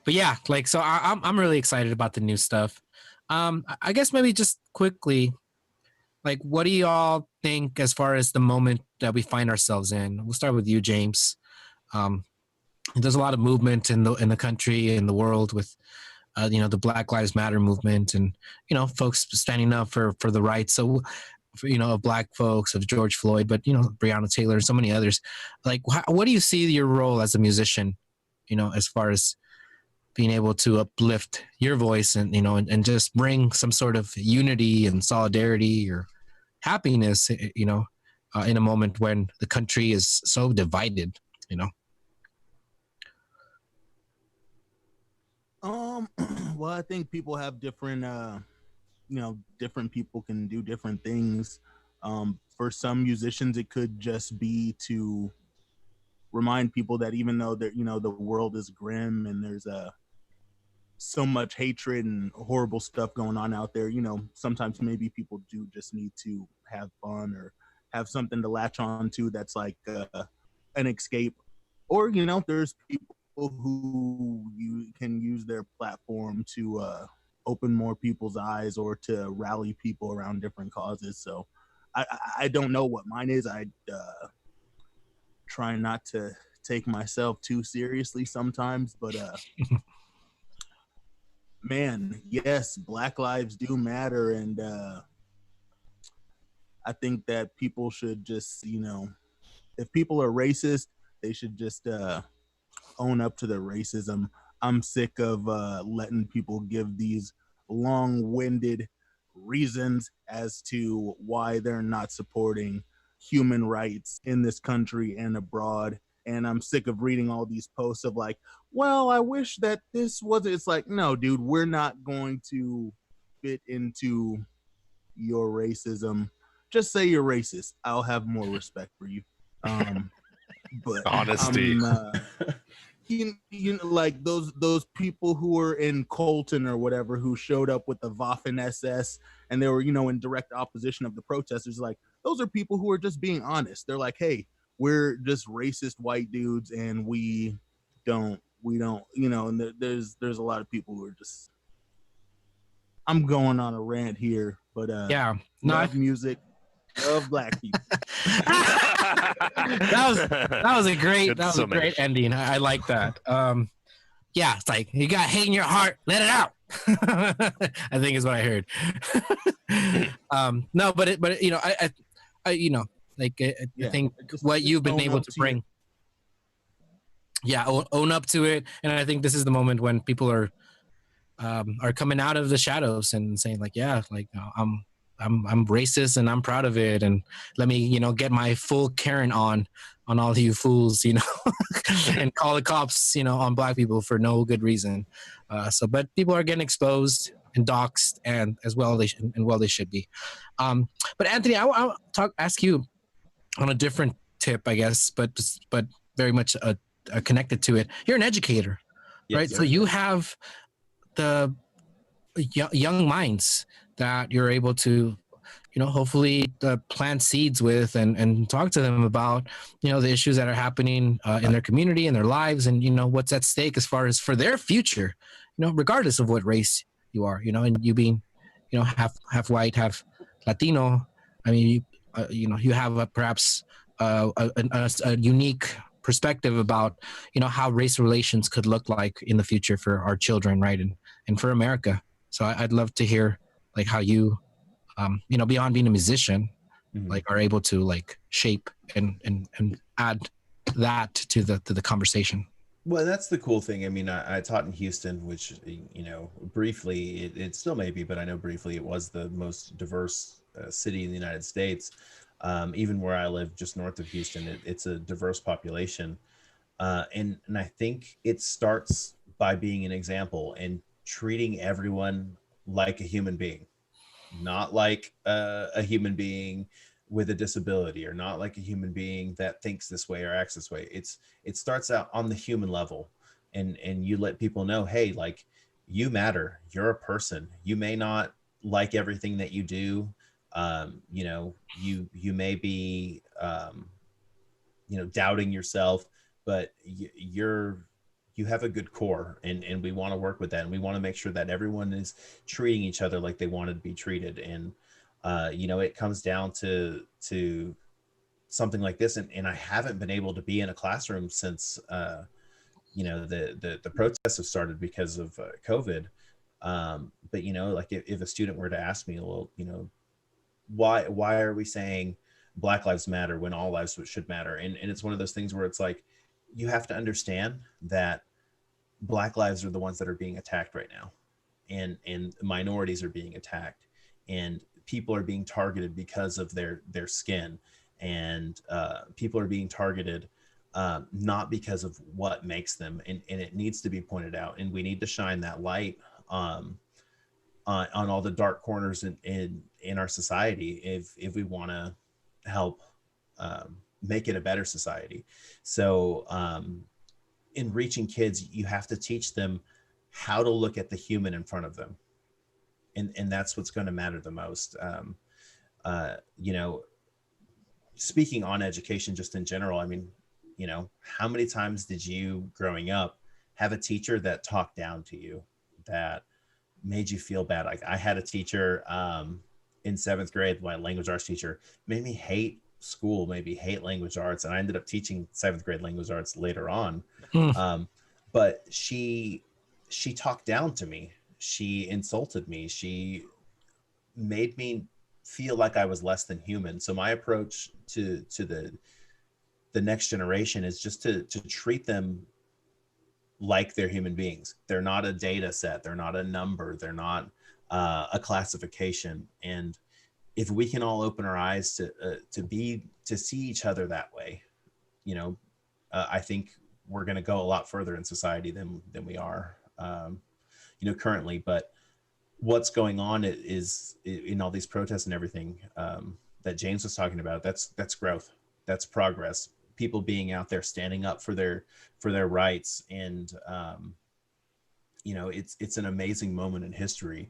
yeah, like, so I'm really excited about the new stuff. I guess maybe just quickly, like, what do y'all think as far as the moment that we find ourselves in? We'll start with you, James. There's a lot of movement in the country, in the world, with you know, the Black Lives Matter movement, and you know, folks standing up for the rights. So, you know, of Black folks, of George Floyd, but you know, Breonna Taylor and so many others. Like, what do you see your role as a musician? You know, as far as being able to uplift your voice and, you know, and just bring some sort of unity and solidarity or happiness, you know, in a moment when the country is so divided, you know. Well, I think people have different, you know, different people can do different things. For some musicians, it could just be to remind people that even though that, you know, the world is grim and there's so much hatred and horrible stuff going on out there, you know, sometimes maybe people do just need to have fun or have something to latch on to that's like an escape. Or, you know, there's people who you can use their platform to open more people's eyes or to rally people around different causes. So I don't know what mine is. I try not to take myself too seriously sometimes, but man, yes, Black lives do matter. And I think that people should just, you know, if people are racist, they should just own up to their racism. I'm sick of letting people give these long-winded reasons as to why they're not supporting human rights in this country and abroad. And I'm sick of reading all these posts of like, well, I wish that this was, it's like, no, dude, we're not going to fit into your racism. Just say you're racist. I'll have more respect for you. But Honesty. you know, like those people who were in Colton or whatever who showed up with the Waffen SS and they were, you know, in direct opposition of the protesters. Like, those are people who are just being honest. They're like, hey, we're just racist white dudes and we don't, you know, and there's a lot of people who are just, I'm going on a rant here, but Yeah, love music, love black people. that was a great Good that was a summation. great ending. I like that. Yeah, it's like you got hate in your heart, let it out. I think is what I heard. No, but you know, I you know, like I think what you've been able to bring. Yeah, own up to it, and I think this is the moment when people are coming out of the shadows and saying like, yeah, like I'm racist and I'm proud of it, and let me, you know, get my full Karen on all you fools, you know, and call the cops, you know, on black people for no good reason. But people are getting exposed and doxxed, and as well they should be. But Anthony, I ask you on a different tip, I guess, but very much connected to it. You're an educator, Yes, right? sir. So you have the young minds that you're able to, you know, hopefully plant seeds with and talk to them about, you know, the issues that are happening in their community and their lives, and, you know, what's at stake as far as for their future, you know, regardless of what race you are, you know, and you being, you know, half white, half Latino. I mean, you know, you have perhaps a unique perspective about, you know, how race relations could look like in the future for our children, right, and for America. So I'd love to hear like how you, you know, beyond being a musician, Mhm. like are able to like shape and add that to the conversation. Well, that's the cool thing. I mean, I taught in Houston, which, you know, briefly, it still may be, but I know briefly it was the most diverse city in the United States. Even where I live, just north of Houston, it's a diverse population. And I think it starts by being an example and treating everyone like a human being, not like a human being with a disability, or not like a human being that thinks this way or acts this way. It starts out on the human level, and you let people know, hey, like, you matter, you're a person. You may not like everything that you do. You know, you may be you know, doubting yourself, but you have a good core, and we want to work with that, and we want to make sure that everyone is treating each other like they want to be treated. And you know, it comes down to something like this, and I haven't been able to be in a classroom since you know, the protests have started because of COVID. But you know, like if a student were to ask me, well, you know, why are we saying Black Lives Matter when all lives should matter? And it's one of those things where it's like, you have to understand that Black lives are the ones that are being attacked right now, and minorities are being attacked, and people are being targeted because of their skin, and people are being targeted not because of what makes them, and it needs to be pointed out, and we need to shine that light on all the dark corners in our society if we want to help make it a better society. So in reaching kids, you have to teach them how to look at the human in front of them, and that's what's going to matter the most. You know, speaking on education just in general, I mean, you know, how many times did you growing up have a teacher that talked down to you, that made you feel bad? Like I had a teacher in 7th grade, my language arts teacher, made me hate school, made me hate language arts, and I ended up teaching 7th grade language arts later on. But she talked down to me, she insulted me, she made me feel like I was less than human. So my approach to the next generation is just to treat them like they're human beings. They're not a data set, they're not a number, they're not a classification. And if we can all open our eyes to see each other that way, you know, I think we're going to go a lot further in society than we are, you know, currently. But what's going on is in all these protests and everything that James was talking about, that's growth, that's progress. People being out there standing up for their rights, and you know, it's an amazing moment in history,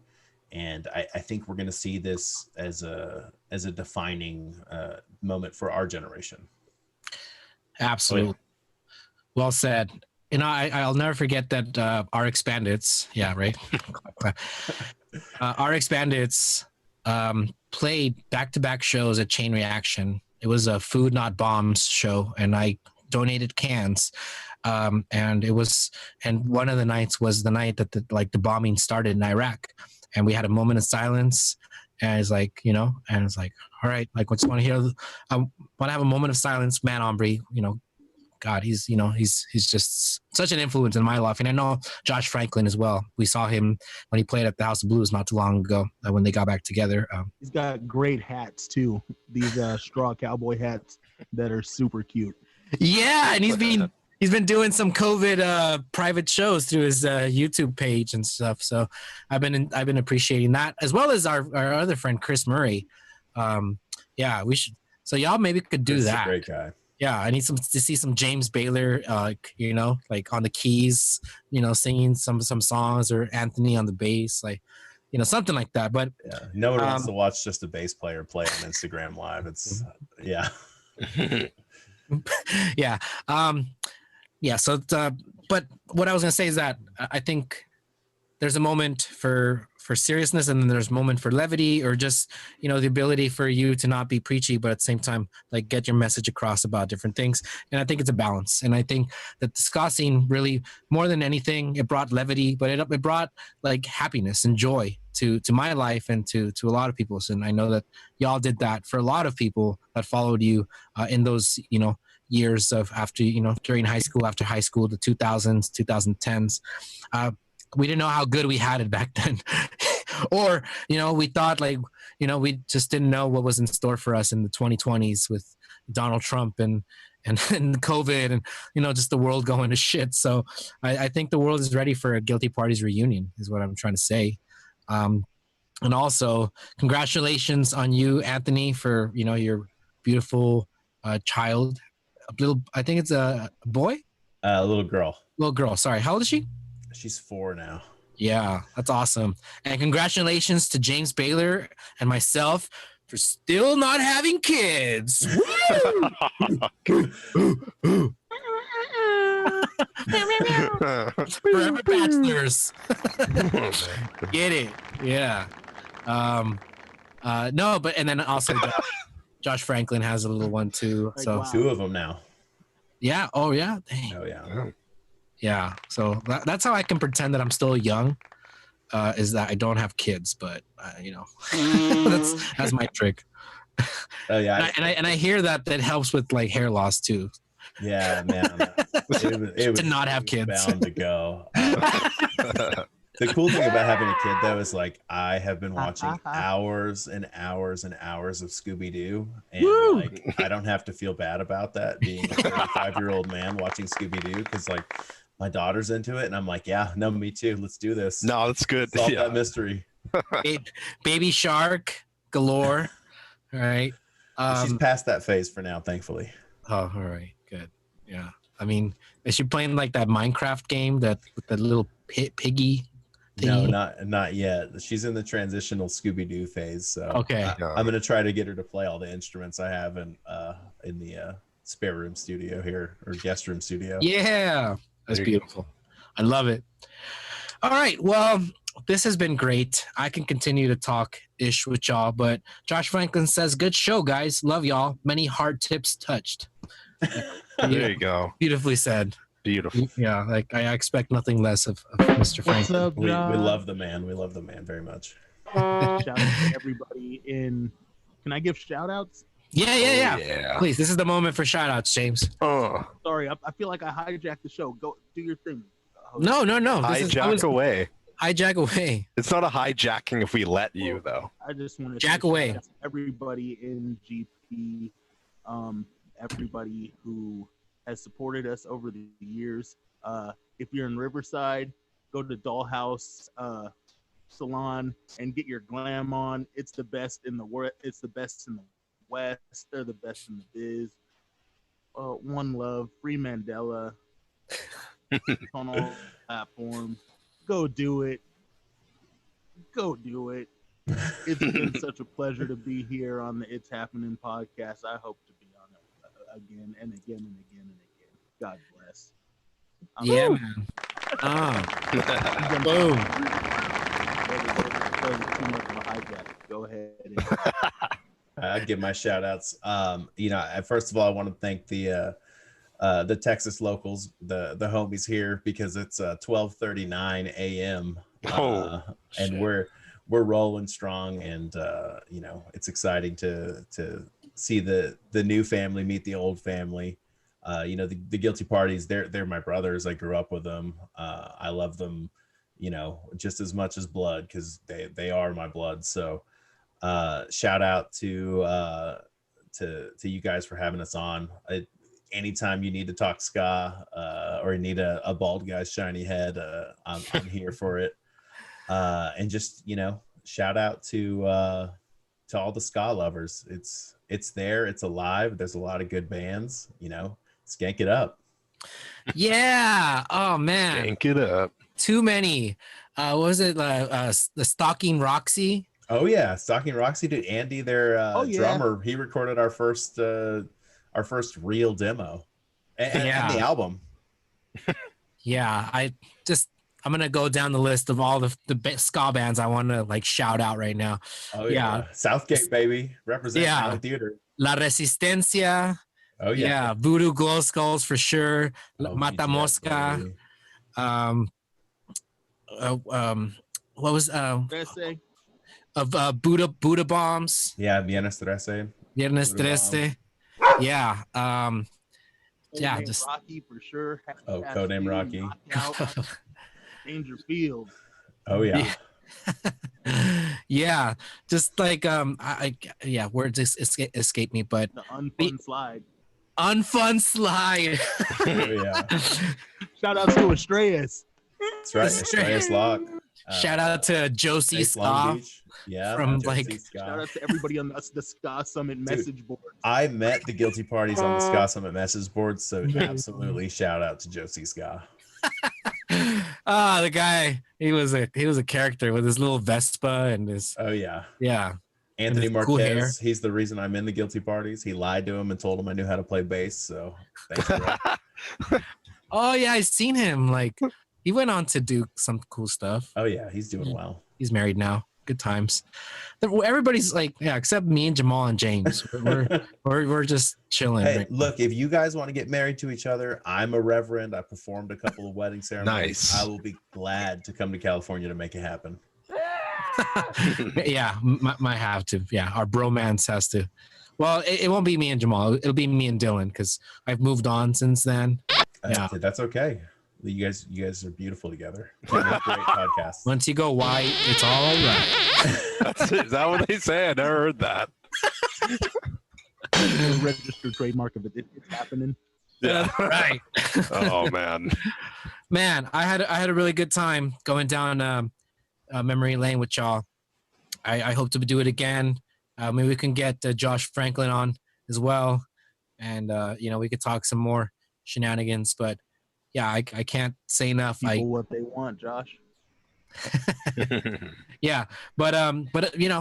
and I think we're going to see this as a defining moment for our generation. Absolutely. Well said. You know, I'll never forget that RX Bandits, yeah, right? RX Bandits played back-to-back shows at Chain Reaction. It was a Food Not Bombs show, and I donated cans. And one of the nights was the night that the bombing started in Iraq, and we had a moment of silence. And it's like, you know, and it's like, all right, like, what's want to hear? I want to have a moment of silence, man, Ombre, you know. God, he's just such an influence in my life. And I know Josh Franklin as well. We saw him when he played at the House of Blues not too long ago, when they got back together. He's got great hats too. These straw cowboy hats that are super cute. Yeah, and he's been doing some COVID private shows through his YouTube page and stuff. So I've been appreciating that, as well as our other friend Chris Murray. Yeah, we should. So y'all maybe could do that. A great guy. Yeah, I need to see some James Baylor, you know, like on the keys, you know, singing some songs, or Anthony on the bass, like, you know, something like that. But yeah, no one wants to watch just a bass player play on Instagram Live. It's yeah, yeah, yeah. So, but what I was gonna say is that I think there's a moment for seriousness, and then there's a moment for levity, or just, you know, the ability for you to not be preachy, but at the same time, like, get your message across about different things. And I think it's a balance. And I think that the ska scene really, more than anything, it brought levity, but it brought like happiness and joy to my life and to a lot of people's. And I know that y'all did that for a lot of people that followed you in those, you know, years of after, you know, during high school, after high school, the 2000s, 2010s. We didn't know how good we had it back then. Or, you know, we thought, like, you know, we just didn't know what was in store for us in the 2020s with Donald Trump and COVID, and, you know, just the world going to shit. So I think the world is ready for a Guilty Parties reunion, is what I'm trying to say. And also, congratulations on you, Anthony, for, you know, your beautiful child. I think it's a boy? A little girl. Little girl, sorry. How old is she? She's 4 now. Yeah, that's awesome. And congratulations to James Baylor and myself for still not having kids. Forever bachelors. Get it. Yeah. No, but, and then also Josh Franklin has a little one too. So Wow. 2 of them now. yeah. Oh yeah. Dang. Oh yeah. Yeah, so that's how I can pretend that I'm still young, is that I don't have kids, but you know, that's my trick. Oh yeah. And I hear that helps with like hair loss too. Yeah, man. It was To not have kids. bound to go. The cool thing about having a kid, though, is like I have been watching hours and hours and hours of Scooby-Doo, and like I don't have to feel bad about that being a 35-year-old man watching Scooby-Doo, because like my daughter's into it, and I'm like, yeah, no, me too. Let's do this. No, that's good. Solve Yeah. that mystery. Baby shark galore. All right. She's past that phase for now, thankfully. Oh, all right, good. Yeah, I mean, is she playing like that Minecraft game that with the little piggy No, thingy? not yet. She's in the transitional Scooby-Doo phase, so Okay. I'm gonna try to get her to play all the instruments I have in the spare room studio here, or guest room studio. Yeah, that's There you go. beautiful. I love it. All right, well, this has been great. I can continue to talk ish with y'all, but Josh Franklin says, "Good show, guys. Love y'all. Many hard tips touched." There you go. Beautifully said. Beautiful. Yeah, like I expect nothing less of Mr. What's Franklin. up, We Josh? love the man. We love the man very much. Shout out to everybody in. Can I give shout outs? Yeah. Yeah. Please, this is the moment for shout outs, James. Oh, Sorry, I feel like I hijacked the show. Go do your thing. host. No. hijack away. Hijack away. It's not a hijacking if we let you, though. I just want to Jack away. shout out to everybody in GP, everybody who has supported us over the years. If you're in Riverside, go to Dollhouse Salon and get your glam on. It's the best in the world. It's the best in the West. They're the best in the biz. One Love, Free Mandela. On all platforms. Go do it. Go do it. It's been such a pleasure to be here on the It's Happening podcast. I hope to be on it again and again and again and again. God bless. Yeah, man. Boom. That was too much of a hijack. Go ahead. I'd give my shout outs. First of all, I want to thank the Texas locals, the homies here, because it's 12:39 a.m. And shit. we're rolling strong, and it's exciting to see the new family meet the old family. The guilty parties, they're my brothers. I grew up with them. I love them, just as much as blood, because they are my blood. So shout out to you guys for having us on. Anytime you need to talk ska, or you need a bald guy's shiny head, I'm here for it. And just shout out to all the ska lovers. It's there, it's alive. There's a lot of good bands. Skank it up. Yeah. Oh man. Yank it up. Too many. What was it? The Stalking Roxy. Oh yeah, Stalking Roxy, dude. Andy, their drummer, he recorded our first real demo, and the album. Yeah, I'm gonna go down the list of all the ska bands I want to like shout out right now. Oh yeah, Southgate baby, represent the theater. La Resistencia. Oh yeah, Voodoo Glow Skulls for sure. Mata BTS, Mosca. baby. What was Trece. of Buddha Bombs. Yeah, Viernes 13. Viernes Buddha 13. Yeah. Yeah, Codename just Rocky for sure. Oh, Codename Rocky. Knockout. Danger Field. Oh yeah. yeah, just like words escape me, but The Unfun Slide. Unfun Slide. Oh yeah. Shout out to Estrellas. That's right. Estrellas Lock. Shout out to Josie States Long Ska. Beach. Yeah. from, Josie like- Ska. Shout out to everybody on the Ska Summit message board. I met the guilty parties on the Ska Summit message board, so absolutely shout out to Josie Ska. The guy, he was a character with his little Vespa and his Oh yeah. And Anthony his Marquez, cool hair. he's the reason I'm in the guilty parties. He lied to him and told him I knew how to play bass. So thanks for that. Oh yeah, I've seen him. Like he went on to do some cool stuff. Oh yeah, he's doing well. He's married now. Good times. Everybody's like, yeah, except me and Jamal and James. We're just chilling. Hey, right now. look, if you guys want to get married to each other, I'm a reverend. I performed a couple of wedding ceremonies. Nice. I will be glad to come to California to make it happen. Yeah, might have to. Yeah, our bromance has to Well, it won't be me and Jamal. It'll be me and Dylan because I've moved on since then. Yeah. That's okay. You guys are beautiful together. You make great podcasts. Once you go white, it's all right. Is that what they say? I never heard that. The registered trademark of it. It's happening. Yeah. Right. Oh man. Man, I had a really good time going down memory lane with y'all. I hope to do it again. Maybe we can get Josh Franklin on as well, and we could talk some more shenanigans. But yeah, I can't say enough. People what they want, Josh. Yeah, but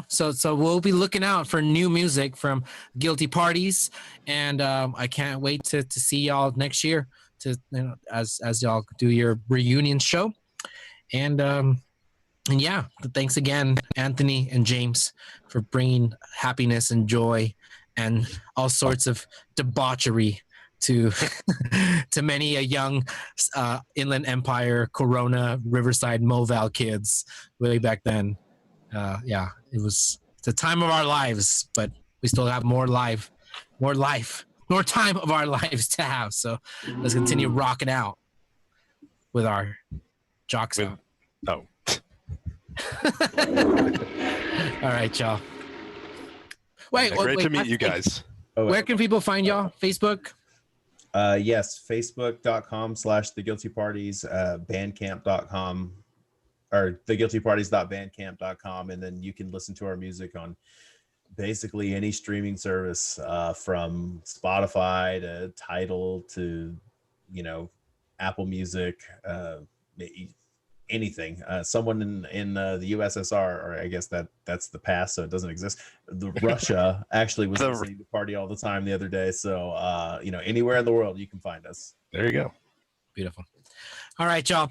so we'll be looking out for new music from Guilty Parties, and I can't wait to see y'all next year as y'all do your reunion show, and yeah, thanks again, Anthony and James, for bringing happiness and joy and all sorts of debauchery to many a young Inland Empire, Corona, Riverside, Moval kids way back then. Yeah, it was the time of our lives, but we still have more time of our lives to have. So let's continue rocking out with our jocks. Oh. All right, y'all. Wait, great to meet you guys. Where can people find y'all? Facebook? Yes, facebook.com/theguiltyparties, bandcamp.com, or theguiltyparties.bandcamp.com, and then you can listen to our music on basically any streaming service, from Spotify to Tidal to Apple Music, anything. Someone in the USSR, or I guess that's the past, so it doesn't exist. Russia actually was listening to Party all the time the other day. So anywhere in the world you can find us. There you go. Beautiful. All right, y'all.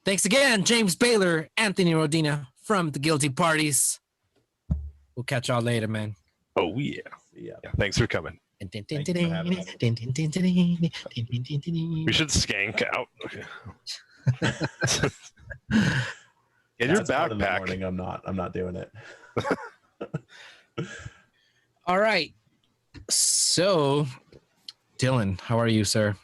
Thanks again, James Baylor, Anthony Rondina from the Guilty Parties. We'll catch y'all later, man. Oh yeah. Thanks for coming. We should skank out. In your backpack. Morning, I'm not doing it. All right. So, Dylan, how are you, sir?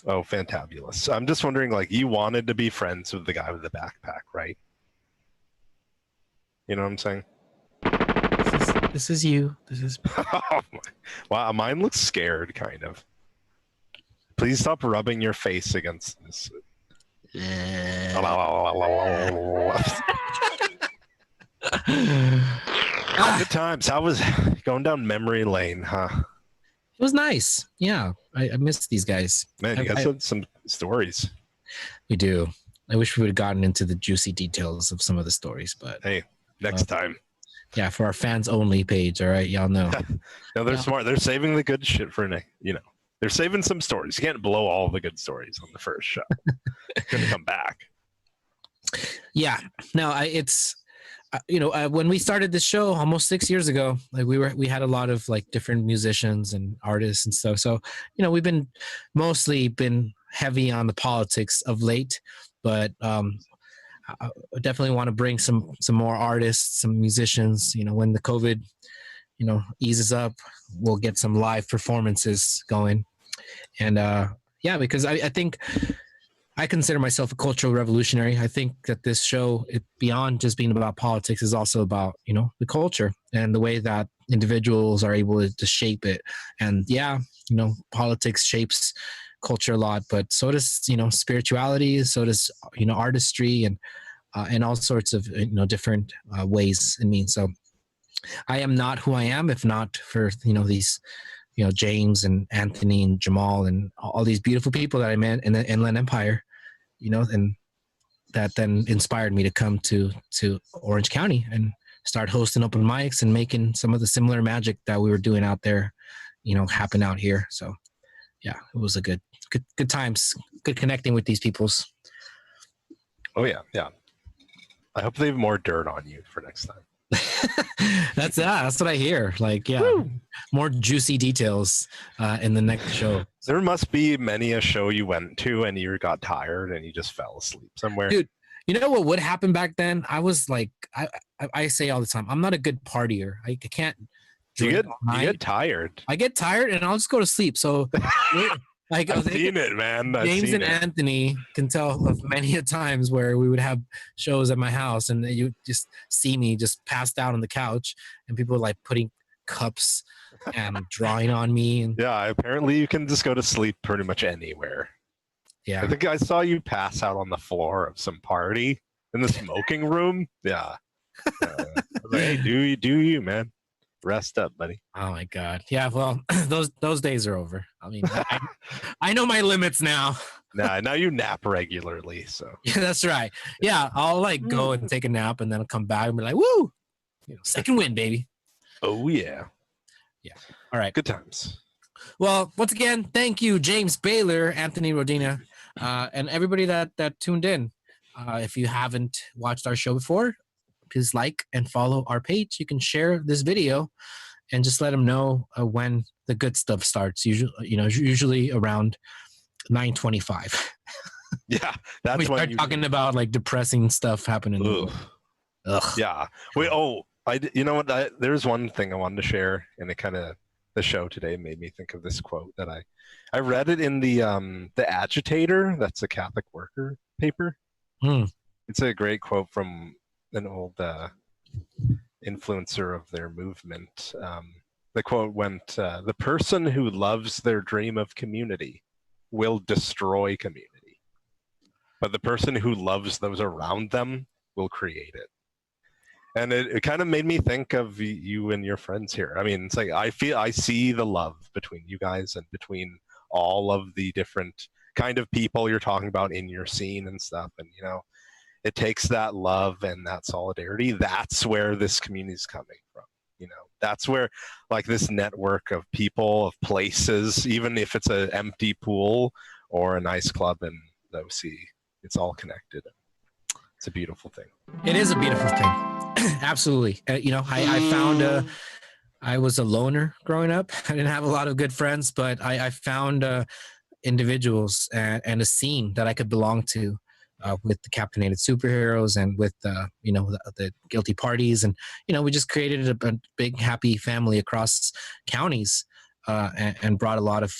Oh, fantabulous. I'm just wondering, you wanted to be friends with the guy with the backpack, right? You know what I'm saying? This is you. This is. Oh my. Wow, mine looks scared, kind of. Please stop rubbing your face against this. Good times. How was going down memory lane, huh? It was nice. Yeah, I missed these guys. Man, you got some stories. We do. I wish we would have gotten into the juicy details of some of the stories, but hey, next time. Yeah, for our fans only page. All right, y'all know. No, they're smart. They're saving the good shit for they're saving some stories. You can't blow all the good stories on the first show. It's gonna come back. Yeah, no, it's when we started the show almost 6 years ago, we had a lot of different musicians and artists and stuff. So we've been mostly heavy on the politics of late, but I definitely want to bring some more artists, some musicians. When the COVID eases up, we'll get some live performances going. And because I think I consider myself a cultural revolutionary. I think that this show, beyond just being about politics, is also about the culture and the way that individuals are able to shape it. And politics shapes culture a lot, but so does spirituality, so does artistry, and all sorts of different ways and means. So I am not who I am if not for these James and Anthony and Jamal and all these beautiful people that I met in the Inland Empire, and that then inspired me to come to Orange County and start hosting open mics and making some of the similar magic that we were doing out there, happen out here. So yeah, it was a good times, good connecting with these peoples. Oh yeah. I hope they have more dirt on you for next time. That's what I hear. Woo! More juicy details in the next show. There must be many a show you went to and you got tired and you just fell asleep somewhere. Dude, you know what would happen back then? I was I say all the time, I'm not a good partier. I can't You drink get all you night. get tired. I get tired and I'll just go to sleep. So, like, I've seen it, man. I've James seen and it. Anthony can tell of many a times where we would have shows at my house and you just see me just passed out on the couch and people like putting cups and drawing on me. And Yeah, apparently you can just go to sleep pretty much anywhere. yeah, I think I saw you pass out on the floor of some party in the smoking room. Yeah. I was like, hey, do you, man? Rest up, buddy. oh my God. Yeah. Well, those days are over. I mean, I know my limits now. Nah, now you nap regularly, so Yeah, that's right. Yeah. I'll like go and take a nap and then I'll come back and be like, woo, second win, baby. oh yeah, All right. good times. Well, once again, thank you, James Baylor, Anthony Rondina, and everybody that tuned in. If you haven't watched our show before, please like and follow our page. You can share this video and just let them know when the good stuff starts. Usually around 9:25. Yeah, We that's start when you. talking about like depressing stuff happening. in the world. Ugh. Yeah. Wait. Oh, you know what? There's one thing I wanted to share, and it kind of the show today made me think of this quote that I read it in the Agitator. That's a Catholic worker paper. Hmm. It's a great quote from an old influencer of their movement. The quote went, "The person who loves their dream of community will destroy community, but the person who loves those around them will create it." And it kind of made me think of you and your friends here. I mean, it's like I see the love between you guys and between all of the different kind of people you're talking about in your scene and stuff. And it takes that love and that solidarity. That's where this community is coming from. That's where like this network of people, of places, even if it's an empty pool or a nice club in the OC, it's all connected. It's a beautiful thing. It is a beautiful thing. Absolutely. I found I was a loner growing up. I didn't have a lot of good friends, but I found individuals and a scene that I could belong to with the Captainated Superheroes and with the Guilty Parties, and we just created a big happy family across counties and brought a lot of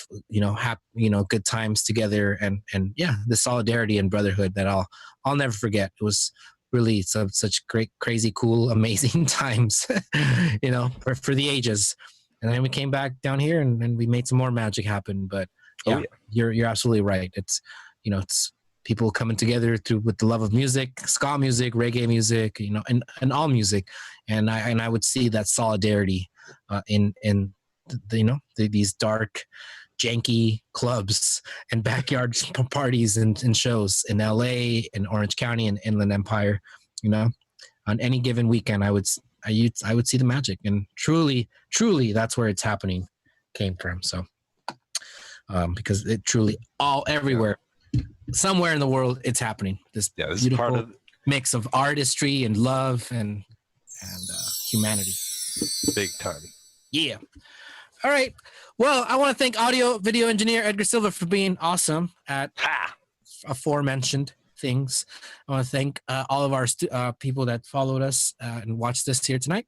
good times together and yeah, the solidarity and brotherhood that I'll never forget. It was really such great, crazy, cool, amazing times, for the ages. And then we came back down here and we made some more magic happen. But yeah, you're absolutely right. It's people coming together with the love of music, ska music, reggae music, and all music. And I would see that solidarity in these dark, janky clubs and backyard parties and shows in LA and Orange County and Inland Empire. On any given weekend, I would see the magic, and truly that's where it's happening came from. So because it truly everywhere, somewhere in the world, it's happening. This is beautiful part of mix of artistry and love and humanity. Big time. Yeah. All right. Well, I want to thank audio video engineer Edgar Silva for being awesome at aforementioned things. I want to thank all of our people that followed us and watched this here tonight.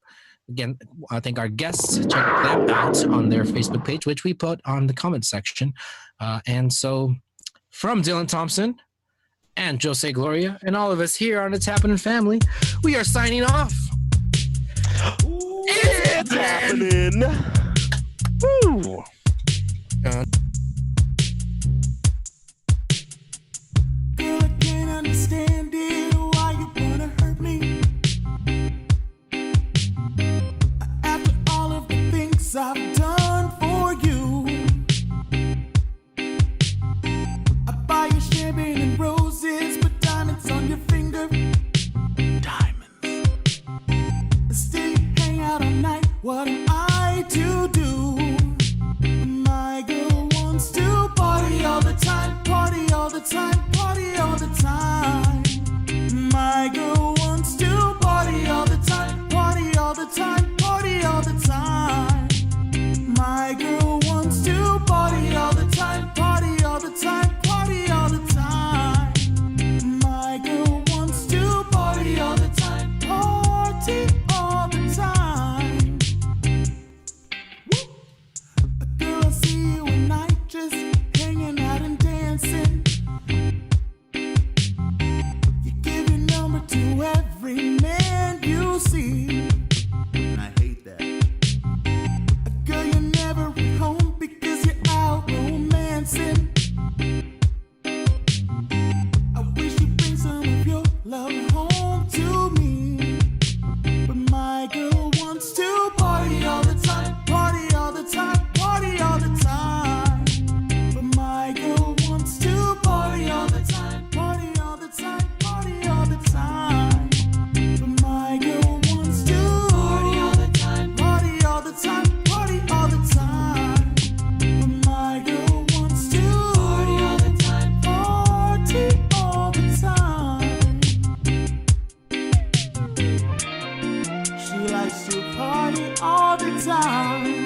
Again, I thank our guests. Check them out on their Facebook page, which we put on the comment section. And so from Dylan Thompson and Jose Gloria and all of us here on It's Happening family, we are signing off. It's happening. Woo! Girl, I can't understand it. Why you wanna hurt me? After all of the things I've done for you, I buy you champagne and roses, put diamonds on your finger. Diamonds. Stay, hang out all night. What am I to likes to party all the time.